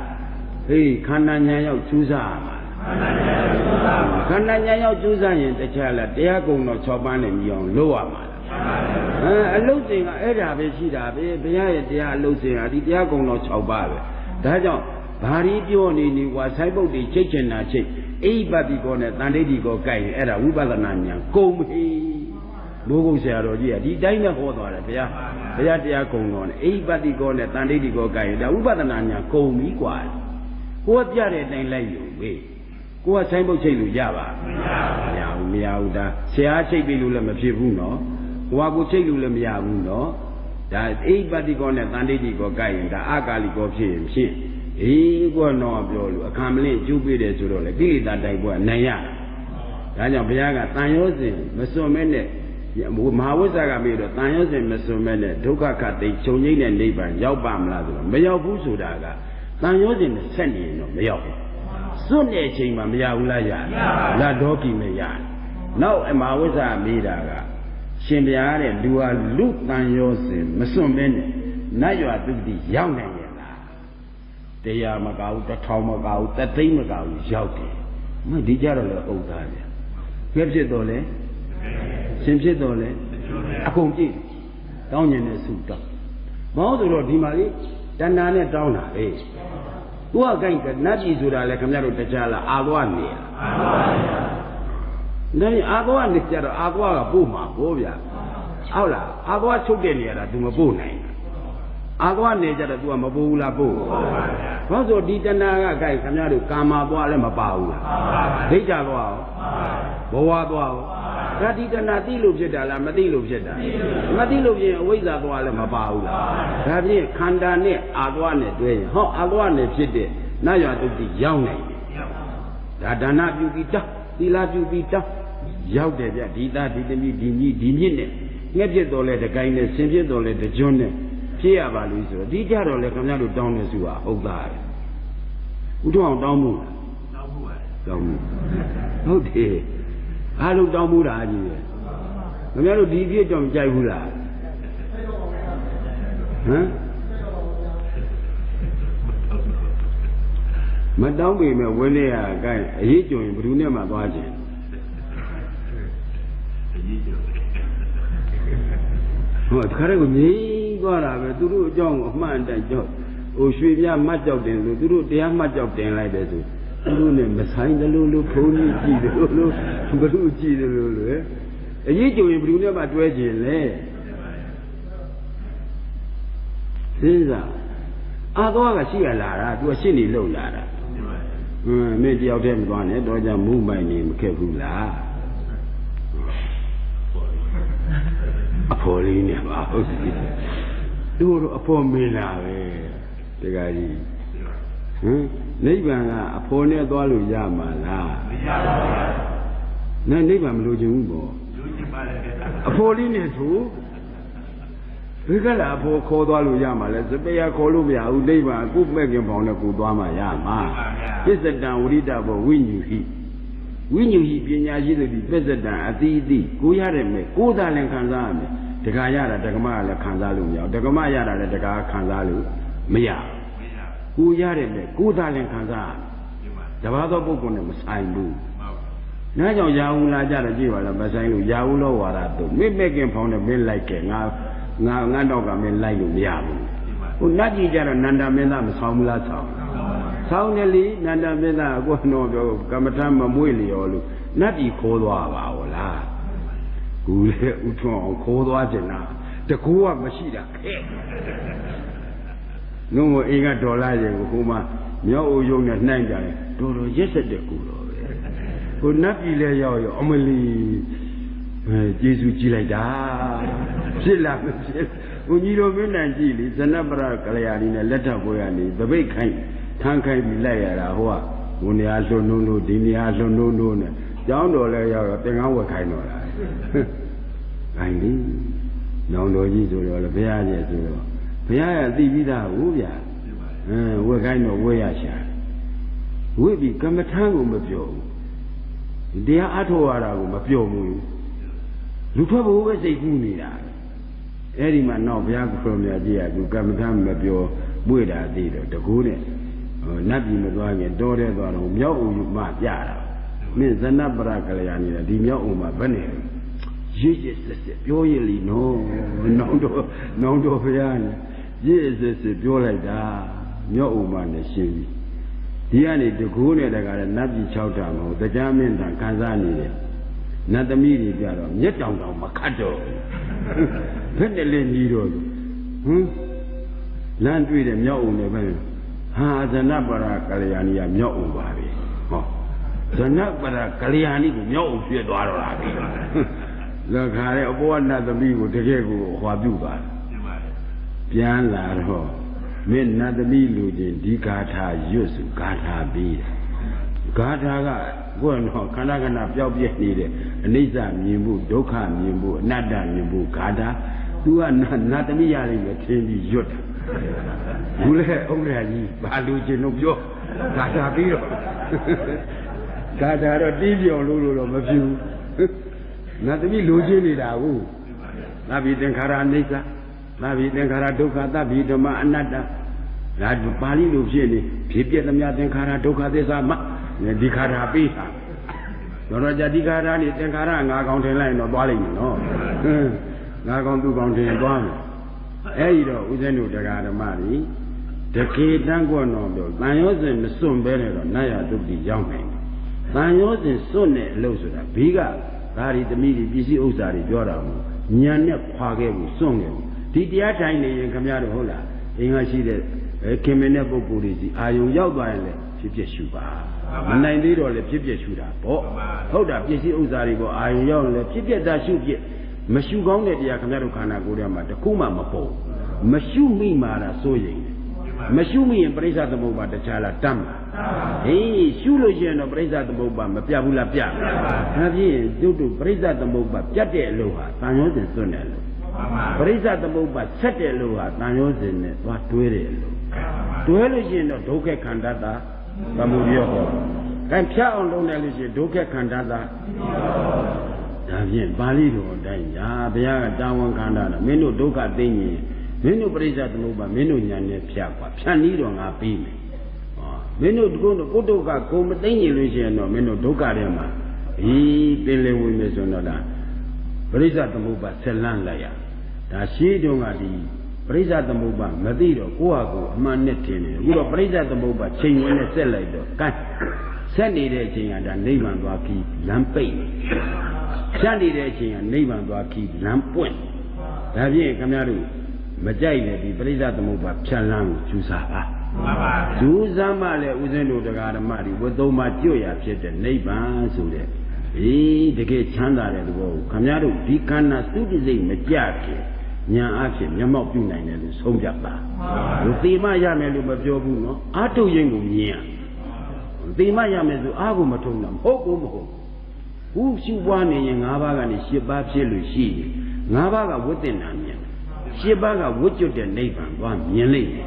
[SPEAKER 1] ဟေးခန္ဓာဉာဏ်ရောက်ကျူးစားရမှာခန္ဓာဉာဏ်ရောက်ကျူးစားရင်တခြားလားတရားကုံတော်6ပန်းနဲ့မြည်အောင်လုပ်ရမှာအလုပ်စဉ်ကအဲ့ဒါပဲရှိတာပဲဘုရားရဲ့တရားအလုပ်စဉ်ဟာဒီတရားကုံတော်6ပါးပဲဒါကြောင့်ဘာရီပြောနေဝါဆိုင်ပုတ်တွေချိတ်ချင်တာချိတ်အိပတိကောနဲ့တန်ဋိဋ္ဌိကောကြိုက်ရင်အဲ့ဒါဝိပဿနာဉာဏ်ကုန်ပြီဘိုးဘုဆရာတော်ကြီးကဒီတိုင်းနဲ့ဟောသွားတယ်ဘုရားတရားကုံတော်နဲ့အိပတိကောနဲ့တန်ဋိဋ္ဌိကောကြိုက်ရင်ဒါဝိပဿနာဉာဏ်ကုန်ပြီကွာကိုကပြတဲ့အတိုင်းလိုက်ယူပဲကိုကဆိုင်ပုတ်ချိတ်လို့ရပါမရဘူးဒါဆရာချိတ်ပြီလို့လည်းမဖြစ်ဘူးနော်ကိုကကိုချိတ်လို့လည်းမရဘူးနော်ဒါအိပတိကောနဲ့တန်ဋိဋ္ဌိကောကြိုက်ရင်ဒါအာကာလိကောဖြစ်ရင်ဖြစ်အေးကောတော့ပြောလို့အခါမလင့်ကျူးပေးတယ်ဆိုတော့လေကိလေသာတိုက်ပွဲနိုင်ရ ဒါကြောင့်ဘုရားကတန်ရောစဉ်မစွန့်မဲနဲ့မဟာဝိဇ္ဇာကပြီးတော့တန်ရောစဉ်မစွန့်မဲနဲ့ဒုက္ခခတ်သိချုပ်ငိမ့်တဲ့နိဗ္ဗာန်ရောက်ပါမလားဆိုတော့မရောက်ဘူးဆိုတာကတန်ရောစဉ်နဲ့ဆက်နေရင်တော့မရောက်ဘူးစွန့်တဲ့အချိန်မှာမရဘူးလားရတယ်လာတော့ကိမရတယ်နောက်မဟာဝိဇ္ဇာမိတာကရှင်ဘုရားတဲ့လူဟာလူတန်ရောစဉ်မစွန့်မဲနဲ့နတ်ရွာသုတိရောက်နိုင်ရဲ့လားတရားမကဘူးတစ်ထောင်မကဘူးတစ်သိန်းမကဘူးရောက်တယ်မဒီကြတော့လည်းဥဒ္ဒါဗျာပြည့်ဖြစ်တော့လေရှင်ဖြစ်တော့လေအကုန်ပြည့်တောင်းကျင်တဲ့ဆုတောင်းမဟုတ်ဆိုတော့ဒီမှာလေတဏှာနဲ့တောင်းတာလေသူကကိုက်နတ်ပြည်ဆိုတာလေခင်ဗျားတို့တရားလားအာသွားနေလားအာသွားပါဗျာဒါအာသွားနေကြတော့အာသွားကပို့မှာပို့ဗျာဟုတ်လားအာသွားချုပ်တဲ့နေရာတာ तू မပို့နိုင်အာသွားနေကြတော့ तू ကမပို့ဘူးလားပို့ပါဗျာဘာလို့ဆိုဒီတဏှာကကိုက်ခင်ဗျားတို့ကာမသွားလည်းမပါဘူးလားဒိဋ္ဌာသွားဘဝသွားဒါဒီတဏှာသိလို့ဖြစ်တာလားမသိလို့ဖြစ်တာမသိလို့ဖြစ်ရင်အဝိဇ္ဇာသွားလည်းမပါဘူးလားဒါဖြင့်ခန္ဓာနဲ့အာသွားနဲ့တွဲရင်ဟောအာသွားနဲ့ဖြစ်တဲ့နတ်ရွာတုတ်တိရောက်နိုင်တယ်ဒါဒါနပြုပြီးတောင်းသီလပြုပြီးတောင်းရောက်တယ်ဗျဒီသားဒီသမီးဒီမြင့်နဲ့ငှက်ဖြစ်တော်လဲတကိုင်းနဲ့ဆင်ဖြစ်တော်လဲတကျွန်းနဲ့ဖြစ်ရပါလို့ဆိုတော့ဒီကြတော့လေခင်ဗျားတို့တောင်းနေစုဟာဟုတ်သားတယ်ဥထုအောင်တောင်းမှုလားတောင်းမှုပါတောင်းမှုဟုတ်တယ်အားလုံးတောင်းမှုတာကြီးပဲခင်ဗျားတို့ဒီပြည့်ကြောင့်မကြိုက်ဘူးလားဟမ်မတောင်းပေမဲ့ဝင်းနေရအကိုင်းအရေးကြုံရင်ဘယ်သူနဲ့မှသွားခြင်းအရေးကြုံဟောတခါတည်းကငြိမ်းသွားတာပဲသူတို့အကြောင်းအမှန်တန်ကြောက်ဟိုရွှေပြမှတ်ကြောက်တယ်လို့သူတို့တရားမှတ်ကြောက်တင်လိုက်တယ်ဆိုသူတို့နဲ့မဆိုင်တယ်လို့ဘုန်းကြီးကြည့်တယ်လို့ဘယ်သူကြည့်တယ်လို့လေအရေးကြုံရင်ဘယ်သူနဲ့မှတွဲခြင်းလဲစဉ်းစားအာသွားကရှိရလာတာသူကရှင်းနေလို့လာတာမင်းတယောက်တည်းမသွားနဲ့တော့ကြမူးမိုက်နေမခက်ဘူးလားအဖော်လေးနဲ့ပါဟုတ်ပြီသူတို့အဖော်မင်းလာပဲတကယ်ကြီးဟမ်နိဗ္ဗာန်ကအဖော်နဲ့သွားလို့ရမှာလားမရပါဘူးနဲ့နိဗ္ဗာန်မလိုချင်ဘူးပေါ့လိုချင်ပါလေအဖော်လေးနဲ့သူဘယ်ကလာအဖော်ခေါ်သွားလို့ရမှာလဲစပယ်ခေါ်လို့မရဘူးနိဗ္ဗာန်အခုမဲ့ခင်ပေါင်းနဲ့ကိုသွားမှရမှာပစ္စတံဝရိတဘောဝိညူဟိဝိညူဟိပညာရှိသူဒီပစ္စတံအတိအတိကိုရတဲ့မဲ့ကိုသာလည်းခံစားရမယ်တခါရတာတက္ကမကလည်းခံစားလို့မရဘူးတက္ကမရတာလည်းတခါခံစားလို့မရဘူးကိုရတဲ့မဲ့ကိုသာလည်းခံစားရတဘာသောပုဂ္ဂိုလ်နဲ့မဆိုင်ဘူးနားကြောင့်ရာဟုလာကြတော့ကြည့်ပါလားမဆိုင်လို့ရာဟုလောဝါဒတို့မင်းမဲ့ခင်ဖောင်းနဲ့မင်းလိုက်ခဲ့ငါတော့ကမင်းလိုက်လို့မရဘူးဟိုနတ်ကြီးကြတော့နန္ဒမင်းသားမဆောင်ဘူးလားဆောင်းတယ်လေနန္ဒမင်းသားအခုတော့ပြောကမ္မထမမွေ့လျော်လို့နတ်ကြီးခိုးသွားပါဟောလားကူလေဥထွန်းအောင်ခိုးသွားကျင်တာတကူကမရှိတာခဲ့နှုံးမအိမ်ကဒေါ်လာရေကိုဟိုမှာမြောက်အိုယုံနဲ့နှိုင်းကြတယ်တော်တော်ရက်ဆက်တဲ့ကူတော့ပဲဟိုနတ်ပြည်လဲရောက်ရောအမလီကျေးဇူးကြည်လိုက်တာဖြစ်လားမဖြစ်ဘုန်းကြီးတို့မင်းတန်ကြည့်လေဇနပရကလျာဏီနဲ့လက်ထပ်ပွဲရနေသပိတ်ခိုင်းထမ်းခိုင်းပြီးလိုက်ရတာဟိုကဘုနေရာလွန်လို့ဒီနေရာလွန်လို့နဲ့ကျောင်းတော်လဲရောက်တော့သင်္ကန်းဝက်ခိုင်းတော့တာခိုင်းပြီနောင်တော်ကြီးဆိုတော့လေဘုရားရဲ့ဆိုတော့ဘုရားရဲ့သိပြီးသားဟုတ်ဗျာဝက်ခိုင်းတော့ဝက်ရရှာဝက်ပြီးကမ္မထမ်းကိုမပြောဘူးတရားအထောက်ရတာကိုမပြောဘူးလူထွက်ဖို့ပဲစိတ်ကူးနေတာအဲ့ဒီမှာတော့ဘုရားကိုမြတ်ကြီးကသူကမ္မထမ်းမပြောပွေတာသေးတော့တကူနဲ့နတ်ပြည်မသွားခင်တောထဲသွားတော့မြောက်ဦးမှပြတာမင်းဇနပရကလျာဏီဒီမြောက်ဦးမှာဘယ်နဲ့ရည်ရည်စစ်စစ်ပြောရလီနော်နောင်တော်ဘုရားနဲ့ရည်ရည်စစ်စစ်ပြောလိုက်တာမြောက်ဦးမှာနဲ့ရှင်းပြီဒီကနေတကူနဲ့တကားလည်းနတ်ပြည်6တာမဟုတ်တရားမင်းတန်ခံစားနေတယ်နတ်သမီးတွေကြတော့မျက်တောင်တောင်မခတ်တော့ဘယ်နဲ့လဲညီတော့လမ်းတွေ့တဲ့မြောက်ဦးနဲ့ပဲဟာဇနပရကလျာဏီကမြောက်ဦးပါပဲဟောဇနပရကလျာဏီကိုမြောက်ဦးပြည့်သွားတော့တာပဲလက်ခါတဲ့အပေါ်ကနတ်သမီးကိုတကယ်ကိုဟွာပြုသွားပြန်လာတော့မင်းနတ်သမီးလူချင်းဒီဂါထာရွတ်စုဂါထာပြီးဂ Gadaga, go and Kanagana, Piopia needed, Anisa Mimbu, Doka Mimbu, Nada Mimbu, Gada, who are not me yelling at him, Yut. Gule Ograni, Baluji no Yo, Gada Biro. Gada Divio Lulu of a few. Not to be losing it out. Nabi Denkara Nika, Nabi Denkara Doka, Nabi Doma Anada. That Bali Luciani, Pipia the Yadenkara Doka de Sama. Dikara Pisa. Noraja Dikara, Tenkara, Nagonte line of Bali, no. Nagon to Gonte and Bon. Edo, with any Tagada Mari. The kid Dango no, Nayosin soon better on Naya to be young man. Nayosin soon loser, bigger. That is the media busy Osari Joram. Nyane Page song him. Titia Tiny and Camaro Hola. English came in a book, are you young? Shuba. And I did all the Shuda. Oh, hold up, you see Ozaribo, I young, the Chipia that should get Mashu Gong at Yakamaro Kana Gurama, the Kuma Mapo. Mashu me Mara Soying. Mashu me and Presa the Boba, the Chala Tama. Hey, Shulojan of Presa the Boba, Piabula Pia. Have ye do to Presa the Boba, Jate Loha, Tanyos and Sonello. Presa the Boba, Sete Loha, Tanyos and what Tuerelo. Tuerelo of Doke Candata. Bamurio. And Pia on Lonely Doke Candada. Bali do Daya, Bia down Candada, Menu Doka Dini, Menu Presa the Muba, Menu Yane Piapa, Pianido on our beam. Menu go to Podoka, come Dani Luciano, Menu Doka Rema. He Pele Wimes on the Presa the Muba, Selan Laya. That she don't have the Presa the Muba, Madiro, Uago, Manetin, who are Presa the Muba, chain when a cell like that. Sandy Raging and a name and Waki, Lampe. Sandy Raging and name and Waki, Lampoint. Davie Camaru, Majay, the Presa the Muba, Chalang, Chusa. Juzamale, Uzeno the Garamari, with Domajoya, said the neighbor, so that. The gate Chanda at the wall, Camaru, Dicana, Studizi, Majaki. Nya action, Yamok United is home japa. The Mayamelu Majobu, Ato Yango Nia. The Mayamezu Agumatonam, Hogo. Who she won in Navaga and Shibab Shelushi, Navaga within Onion. Shibaga would you the neighbor, one Yelly.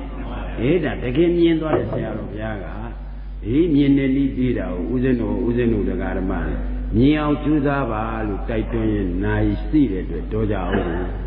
[SPEAKER 1] Ada, the game yen was a sale of Yaga. He Yeneli Dida, Uzeno the Garaman. Niao Chuzava, Lutaiton, nice seated with Doja.